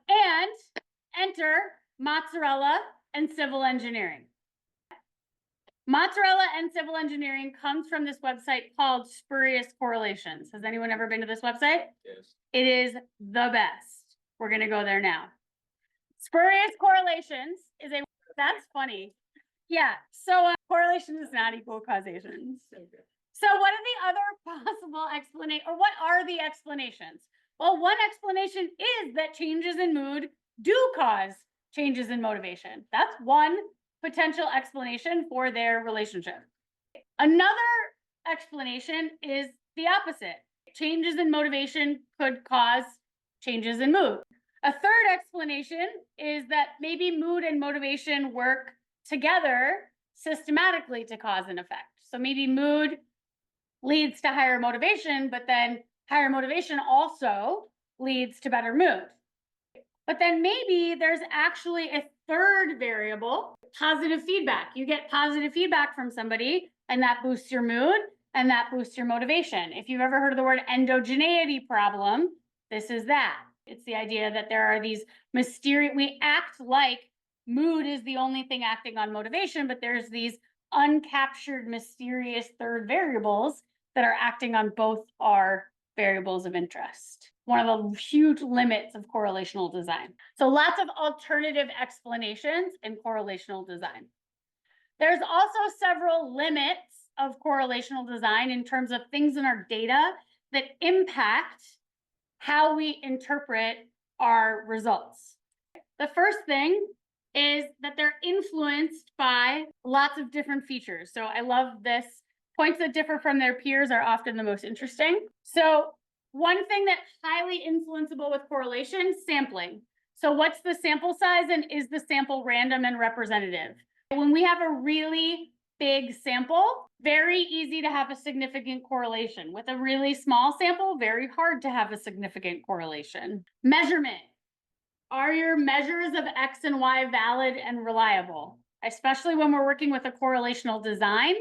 enter mozzarella and civil engineering. Mozzarella and civil engineering comes from this website called Spurious Correlations. Has anyone ever been to this website? Yes. It is the best. We're going to go there now. Spurious Correlations is a That's funny. Yeah, so correlation does not equal causation. So what are the other possible explanation, or what are the explanations? Well, one explanation is that changes in mood do cause changes in motivation. That's one potential explanation for their relationship. Another explanation is the opposite. Changes in motivation could cause changes in mood. A third explanation is that maybe mood and motivation work together systematically to cause an effect. So maybe mood leads to higher motivation, but then higher motivation also leads to better mood. But then maybe there's actually a third variable, positive feedback. You get positive feedback from somebody, and that boosts your mood and that boosts your motivation. If you've ever heard of the word endogeneity problem, this is that. It's the idea that there are these mysterious, we act like mood is the only thing acting on motivation, but there's these uncaptured, mysterious third variables that are acting on both our variables of interest. One of the huge limits of correlational design. So lots of alternative explanations in correlational design. There's also several limits of correlational design in terms of things in our data that impact how we interpret our results. The first thing is that they're influenced by lots of different features. So I love this. Points that differ from their peers are often the most interesting. So one thing that's highly influenceable with correlation, sampling. So what's the sample size, and is the sample random and representative? When we have a really big sample, very easy to have a significant correlation. With a really small sample, very hard to have a significant correlation. Measurement. Are your measures of X and Y valid and reliable? Especially when we're working with a correlational design,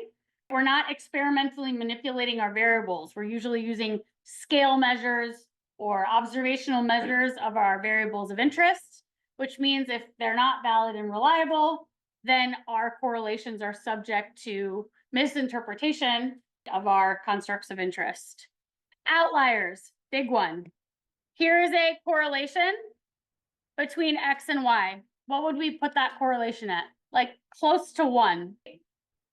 we're not experimentally manipulating our variables. We're usually using scale measures or observational measures of our variables of interest, which means if they're not valid and reliable, then our correlations are subject to misinterpretation of our constructs of interest. Outliers, big one. Here is a correlation between X and Y. What would we put that correlation at? Like close to 1.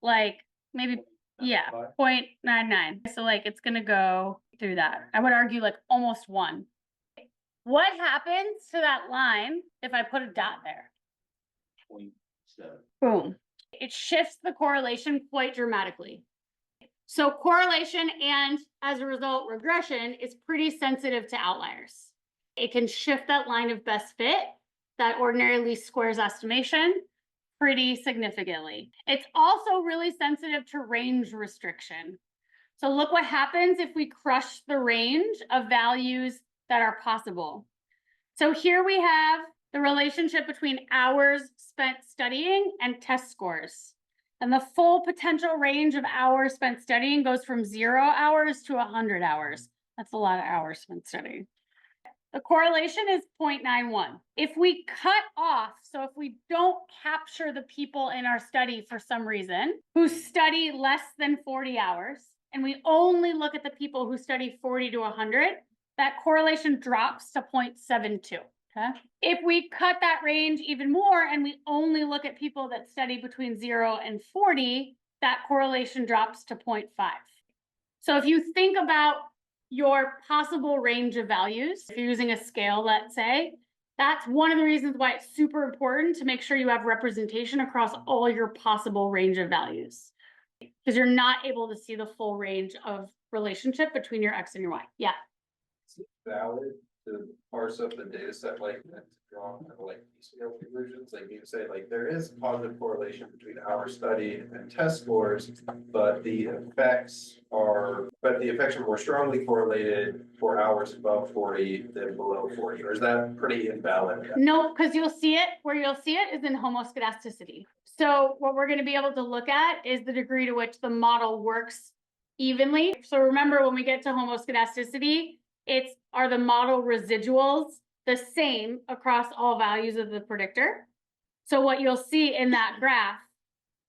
Like maybe, yeah, 0.99. So like it's gonna go through that. I would argue like almost 1. What happens to that line if I put a dot there? 0.7. Boom. It shifts the correlation quite dramatically. So correlation and as a result regression is pretty sensitive to outliers. It can shift that line of best fit, that ordinary least squares estimation, pretty significantly. It's also really sensitive to range restriction. So look what happens if we crush the range of values that are possible. So here we have the relationship between hours spent studying and test scores. And the full potential range of hours spent studying goes from 0 hours to 100 hours. That's a lot of hours spent studying. The correlation is 0.91. If we cut off, so if we don't capture the people in our study for some reason who study less than 40 hours, and we only look at the people who study 40 to 100, that correlation drops to 0.72. Okay. If we cut that range even more and we only look at people that study between 0 and 40, that correlation drops to 0.5. So if you think about your possible range of values, if you're using a scale, let's say, that's one of the reasons why it's super important to make sure you have representation across all your possible range of values, because you're not able to see the full range of relationship between your X and your Y. Yeah. Is it valid to parse up the data set like that to draw kind of like piecemeal conclusions? Like you say, like there is positive correlation between hours studied and test scores, but the effects are more strongly correlated for hours above 40 than below 40. Or is that pretty invalid? No, because you'll see it, where you'll see it is in homoscedasticity. So what we're going to be able to look at is the degree to which the model works evenly. So remember, when we get to homoscedasticity, are the model residuals the same across all values of the predictor? So what you'll see in that graph,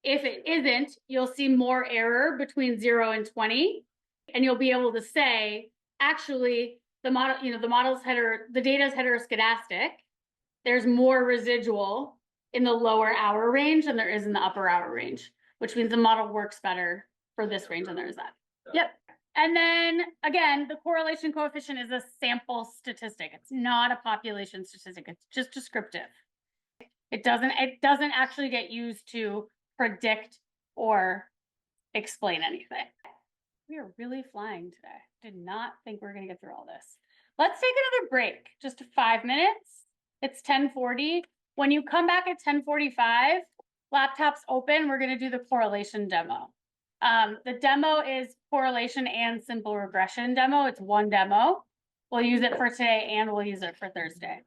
if it isn't, you'll see more error between 0 and 20, and you'll be able to say, actually, the model, the data is heteroscedastic. There's more residual in the lower hour range than there is in the upper hour range, which means the model works better for this range than there is that. Yep. And then again, the correlation coefficient is a sample statistic. It's not a population statistic. It's just descriptive. It doesn't actually get used to predict or explain anything. We are really flying today. Did not think we were gonna get through all this. Let's take another break, just 5 minutes. It's 10:40. When you come back at 10:45, laptops open, we're gonna do the correlation demo. The demo is correlation and simple regression demo. It's one demo. We'll use it for today and we'll use it for Thursday.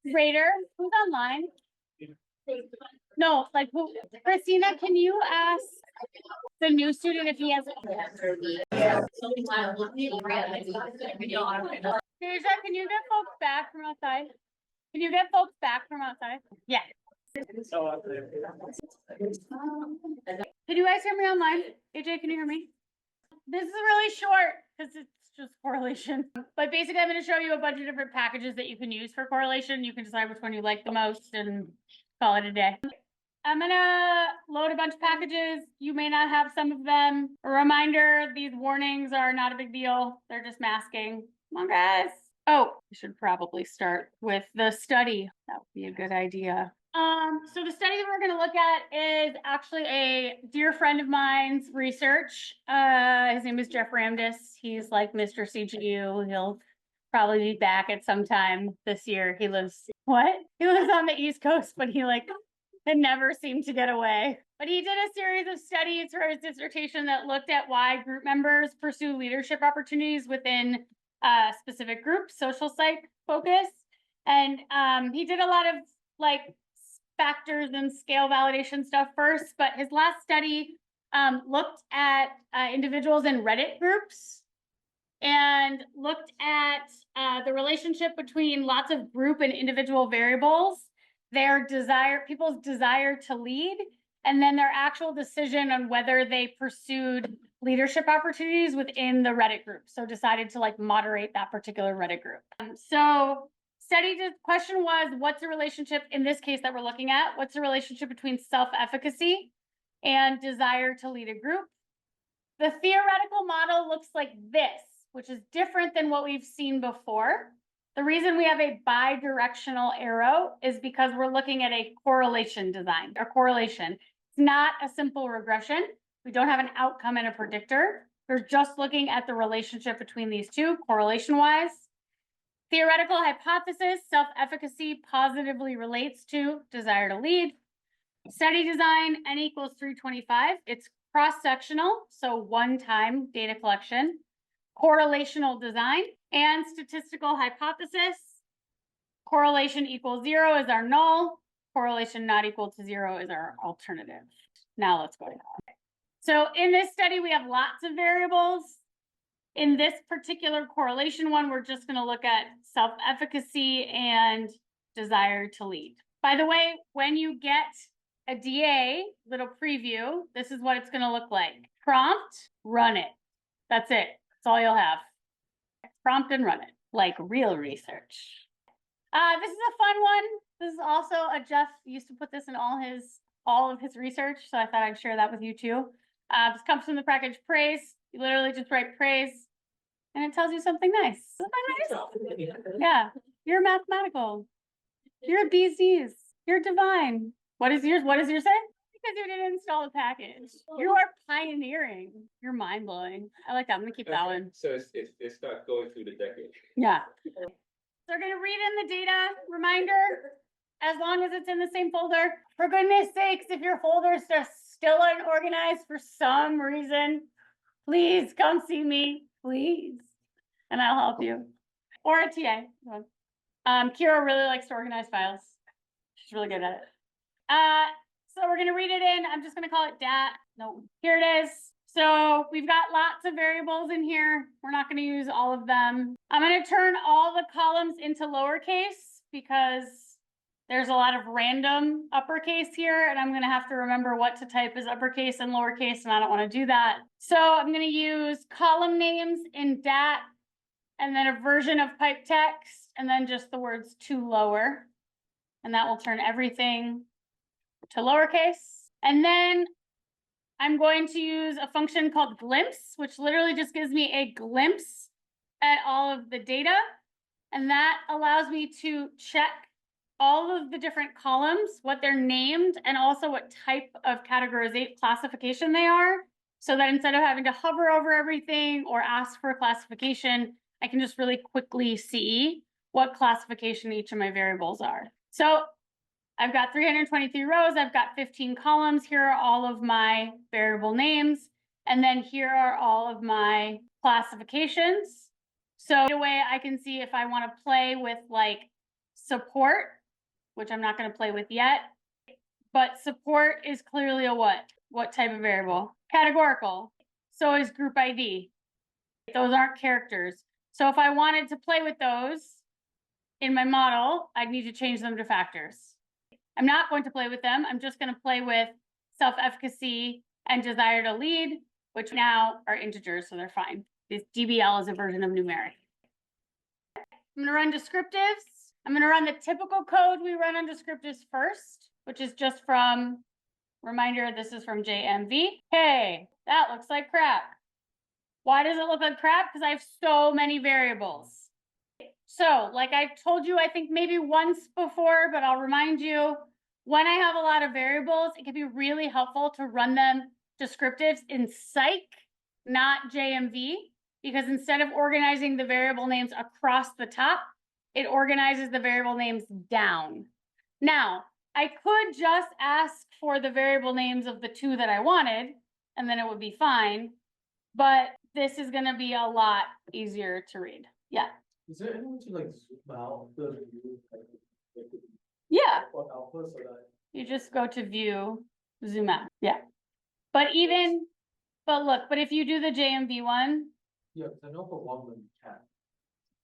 Raider, who's online? No, like who? Christina, can you ask the new student if he has? Deja, can you get folks back from outside? Can you get folks back from outside? Yeah. Can you guys hear me online? AJ, can you hear me? This is really short because it's just correlation. But basically, I'm going to show you a bunch of different packages that you can use for correlation. You can decide which one you like the most and call it a day. I'm going to load a bunch of packages. You may not have some of them. A reminder, these warnings are not a big deal. They're just masking. Come on, guys. Oh, we should probably start with the study. That would be a good idea. So the study that we're going to look at is actually a dear friend of mine's research. His name is Jeff Ramdis. He's like Mr. CGU. He'll probably be back at some time this year. He lives on the East Coast, but he had never seemed to get away. But he did a series of studies for his dissertation that looked at why group members pursue leadership opportunities within specific groups, social psych focus. And he did a lot of factors and scale validation stuff first, but his last study looked at individuals in Reddit groups and looked at the relationship between lots of group and individual variables, people's desire to lead, and then their actual decision on whether they pursued leadership opportunities within the Reddit group. So decided to moderate that particular Reddit group. Question was, what's the relationship in this case that we're looking at? What's the relationship between self-efficacy and desire to lead a group? The theoretical model looks like this, which is different than what we've seen before. The reason we have a bi-directional arrow is because we're looking at a correlation design, or correlation. It's not a simple regression. We don't have an outcome and a predictor. We're just looking at the relationship between these two, correlation-wise. Theoretical hypothesis, self-efficacy positively relates to desire to lead. Study design, N equals 325. It's cross-sectional, so one-time data collection. Correlational design and statistical hypothesis. Correlation equals 0 is our null. Correlation not equal to 0 is our alternative. Now let's go ahead. So in this study, we have lots of variables. In this particular correlation one, we're just going to look at self-efficacy and desire to lead. By the way, when you get a DA, little preview, this is what it's going to look like. Prompt, run it. That's it. That's all you'll have. Prompt and run it, like real research. This is a fun one. This is also Jeff used to put this in all of his research, so I thought I'd share that with you too. This comes from the package praise. You literally just write praise and it tells you something nice. Isn't that nice? Yeah, you're mathematical. You're a BZs. You're divine. What is yours? What does yours say? Because you didn't install the package. You are pioneering. You're mind blowing. I like that. I'm gonna keep that one. So it's not going through the decade. Yeah. So we're gonna read in the data reminder as long as it's in the same folder. For goodness sakes, if your folders are still unorganized for some reason, please come see me, please, and I'll help you. Or a TA. Kira really likes to organize files. She's really good at it. So we're gonna read it in. I'm just gonna call it DAT. No, here it is. So we've got lots of variables in here. We're not gonna use all of them. I'm gonna turn all the columns into lowercase because there's a lot of random uppercase here, and I'm gonna have to remember what to type as uppercase and lowercase, and I don't wanna do that. So I'm gonna use column names in DAT, and then a version of pipe text, and then just the words to lower. and that will turn everything to lowercase. And then I'm going to use a function called glimpse, which literally just gives me a glimpse at all of the data. And that allows me to check all of the different columns, what they're named, and also what type of categorization classification they are. So that instead of having to hover over everything or ask for a classification, I can just really quickly see what classification each of my variables are. So I've got 323 rows, I've got 15 columns. Here are all of my variable names. And then here are all of my classifications. So right away I can see if I want to play with like support, which I'm not going to play with yet. But support is clearly a what? What type of variable? Categorical. So is group ID. Those aren't characters. So if I wanted to play with those in my model, I'd need to change them to factors. I'm not going to play with them. I'm just going to play with self-efficacy and desire to lead, which now are integers, so they're fine. This DBL is a version of numeric. I'm going to run descriptives. I'm going to run the typical code we run on descriptives first, which is just from, reminder, this is from JMV. Hey, that looks like crap. Why does it look like crap? Because I have so many variables. So, like I told you, I think maybe once before, but I'll remind you, when I have a lot of variables, it can be really helpful to run them descriptives in Psych, not JMV, because instead of organizing the variable names across the top, it organizes the variable names down. Now, I could just ask for the variable names of the two that I wanted, and then it would be fine, but this is going to be a lot easier to read. Yeah. Is there any way to like zoom out the view? Yeah. Alpha so that. You just go to view, zoom out. Yeah. But if you do the JMV one, Yeah, because I know for one when you can.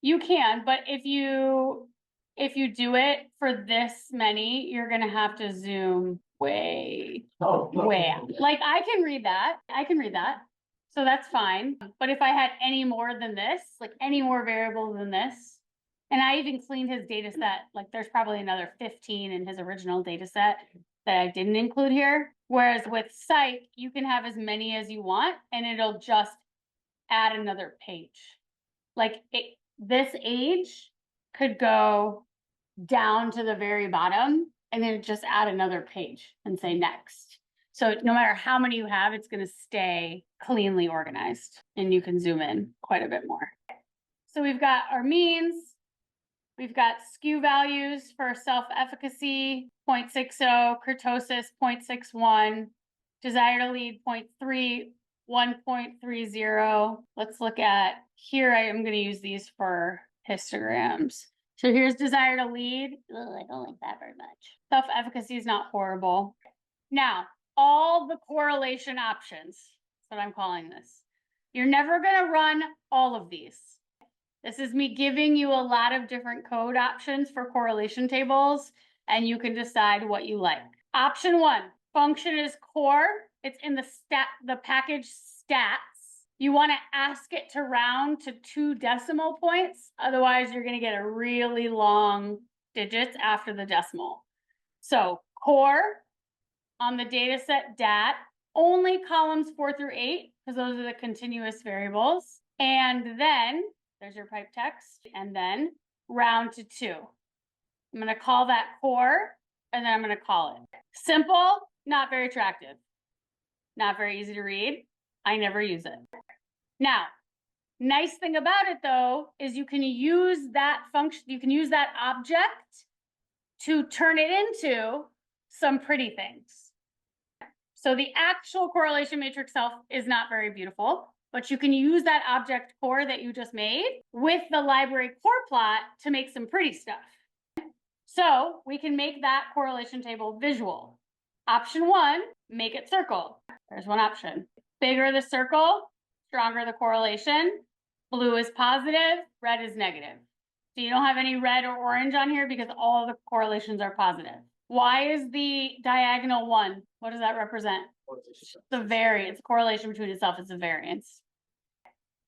you can, but if you do it for this many, you're gonna have to zoom way out. Like I can read that. So that's fine. But if I had any more than this, like any more variables than this, and I even cleaned his data set, like there's probably another 15 in his original data set that I didn't include here. Whereas with Psych, you can have as many as you want and it'll just add another page. Like this age could go down to the very bottom and then just add another page and say next. So no matter how many you have, it's going to stay cleanly organized and you can zoom in quite a bit more. So we've got our means. We've got skew values for self-efficacy, 0.60, kurtosis, 0.61, desire to lead, 0.3, 1.30. Let's look at here. I am going to use these for histograms. So here's desire to lead. Ugh, I don't like that very much. Self-efficacy is not horrible. Now, all the correlation options, that's what I'm calling this. You're never going to run all of these. This is me giving you a lot of different code options for correlation tables, and you can decide what you like. Option 1, function is core. It's in the package stats. You want to ask it to round to 2 decimal points. Otherwise, you're going to get a really long digits after the decimal. So core on the data set dat, only columns 4 through 8, because those are the continuous variables. And then there's your pipe text, and then round to 2. I'm going to call that core, and then I'm going to call it. Simple, not very attractive. Not very easy to read. I never use it. Now, nice thing about it though, is you can use that function, you can use that object to turn it into some pretty things. So the actual correlation matrix itself is not very beautiful, but you can use that object core that you just made with the library core plot to make some pretty stuff. So we can make that correlation table visual. Option 1, make it circle. There's one option. Bigger the circle, stronger the correlation. Blue is positive, red is negative. So you don't have any red or orange on here because all the correlations are positive. Why is the diagonal 1? What does that represent? The variance, correlation between itself is the variance.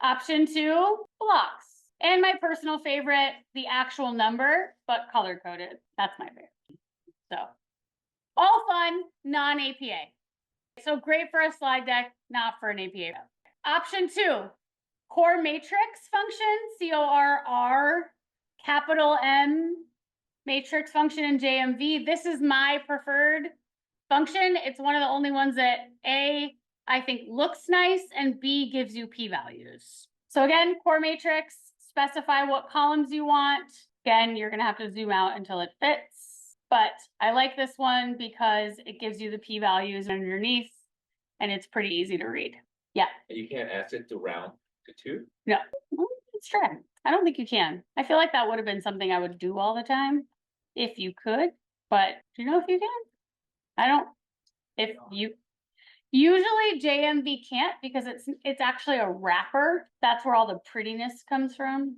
Option 2, blocks. And my personal favorite, the actual number, but color coded. That's my favorite. So all fun, non-APA. So great for a slide deck, not for an APA. Option 2, core matrix function, CORR, capital M, matrix function in JMV. This is my preferred function. It's one of the only ones that A, I think looks nice, and B, gives you p-values. So again, core matrix, specify what columns you want. Again, you're gonna have to zoom out until it fits, but I like this one because it gives you the p-values underneath, and it's pretty easy to read. Yeah. You can't ask it to round to 2? No, let's try. I don't think you can. I feel like that would have been something I would do all the time if you could, but do you know if you can? I don't, if you, usually JMV can't because it's actually a wrapper. That's where all the prettiness comes from.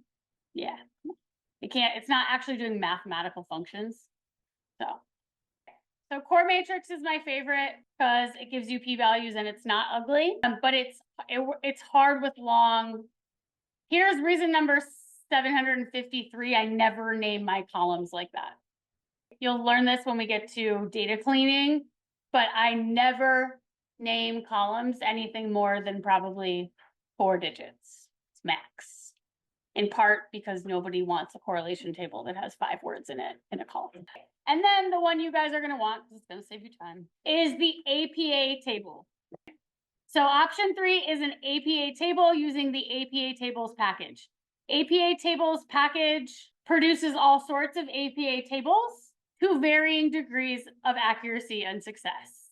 Yeah, it can't, it's not actually doing mathematical functions. So core matrix is my favorite because it gives you p-values and it's not ugly, but it's hard with long. Here's reason number 753. I never name my columns like that. You'll learn this when we get to data cleaning, but I never name columns anything more than probably 4 digits. It's max. In part because nobody wants a correlation table that has 5 words in it in a column. And then the one you guys are gonna want, because it's gonna save you time, is the APA table. So option 3 is an APA table using the APA tables package. APA tables package produces all sorts of APA tables to varying degrees of accuracy and success.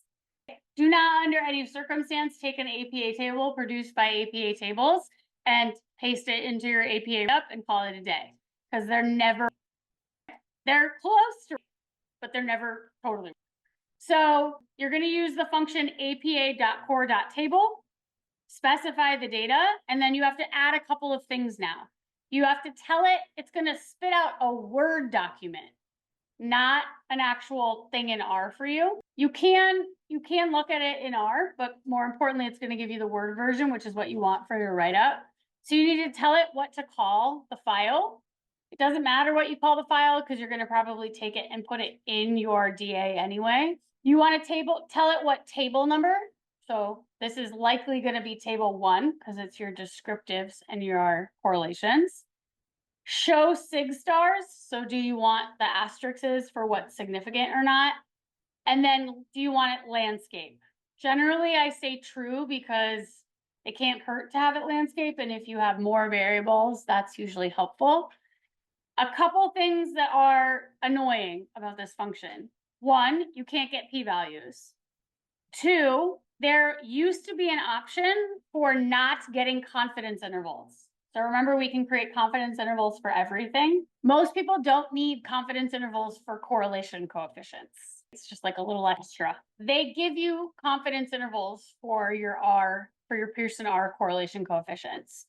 Do not under any circumstance take an APA table produced by APA tables and paste it into your APA up and call it a day, because they're close to, but they're never totally. So you're going to use the function apa.core.table, specify the data, and then you have to add a couple of things now. You have to tell it it's going to spit out a Word document, not an actual thing in R for you. You can look at it in R, but more importantly, it's going to give you the Word version, which is what you want for your write-up. So you need to tell it what to call the file. It doesn't matter what you call the file because you're going to probably take it and put it in your DA anyway. You want to tell it what table number. So this is likely going to be table 1 because it's your descriptives and your correlations. Show sig stars. So do you want the asterisks for what's significant or not? And then do you want it landscape? Generally, I say true because it can't hurt to have it landscape. And if you have more variables, that's usually helpful. A couple things that are annoying about this function. 1, you can't get p-values. 2, there used to be an option for not getting confidence intervals. So remember, we can create confidence intervals for everything. Most people don't need confidence intervals for correlation coefficients. It's just like a little extra. They give you confidence intervals for your R, for your Pearson R correlation coefficients.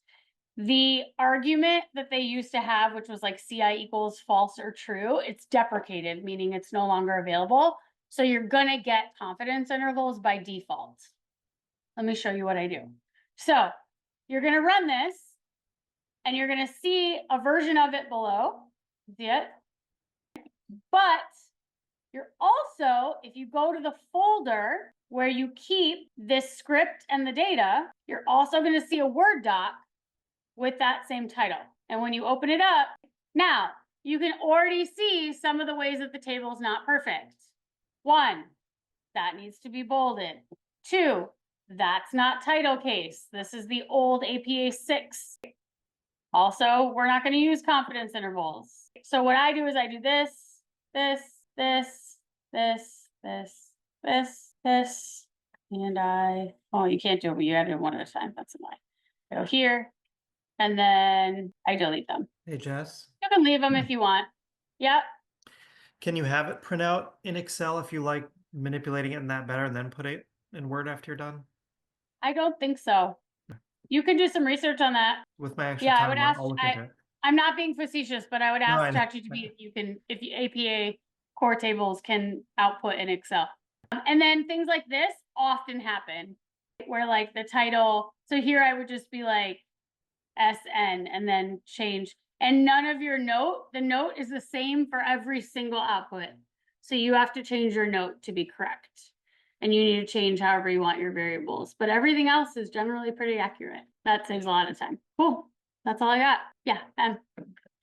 The argument that they used to have, which was like CI equals false or true, it's deprecated, meaning it's no longer available. So you're gonna get confidence intervals by default. Let me show you what I do. So you're gonna run this and you're gonna see a version of it below. See it? But you're also, if you go to the folder where you keep this script and the data, you're also gonna see a Word doc with that same title. And when you open it up, now you can already see some of the ways that the table is not perfect. 1, that needs to be bolded. 2, that's not title case. This is the old APA 6. Also, we're not going to use confidence intervals. So what I do is I do this, this, this, this, this, this, this, and oh, you can't do it, but you got to do it one at a time. That's a lie. Go here. And then I delete them. Hey, Jess, You can leave them if you want. Yep. can you have it print out in Excel if you like manipulating it in that better and then put it in Word after you're done? I don't think so. You can do some research on that. With my extra Yeah, I time, would ask, I'll look into it. I'm not being facetious, but I would No, I ask know. ChatGPT if you can, if you APA core tables can output in Excel. And then things like this often happen where like the title, so here I would just be like SN and then change, and none of your note, the note is the same for every single output. So you have to change your note to be correct. And you need to change however you want your variables, but everything else is generally pretty accurate. That saves a lot of time. Cool. That's all I got. Yeah,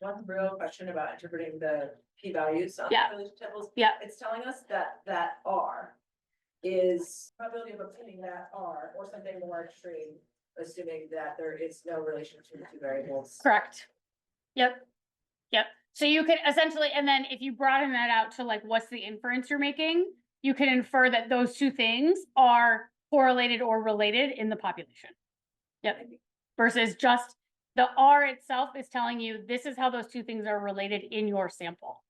One real question about interpreting the p values on Yeah. the relation tables. Yeah. It's telling us that R is probability of obtaining that R or something more extreme, assuming that there is no relation between the two variables. correct. Yep. Yep. So you could essentially, and then if you broaden that out to like, what's the inference you're making? You can infer that those two things are correlated or related in the population. Yep. Versus just the R itself is telling you this is how those two things are related in your sample.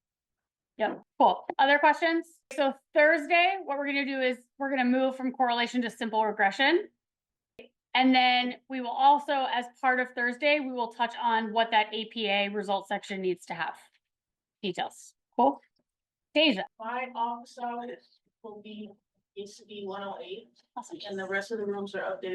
Yep, cool. Other questions? So Thursday, what we're gonna do is we're gonna move from correlation to simple regression. And then we will also, as part of Thursday, we will touch on what that APA result section needs to have. Details. Cool. Deja. My office hours will be, used to be 108, and the rest of the rooms are updated.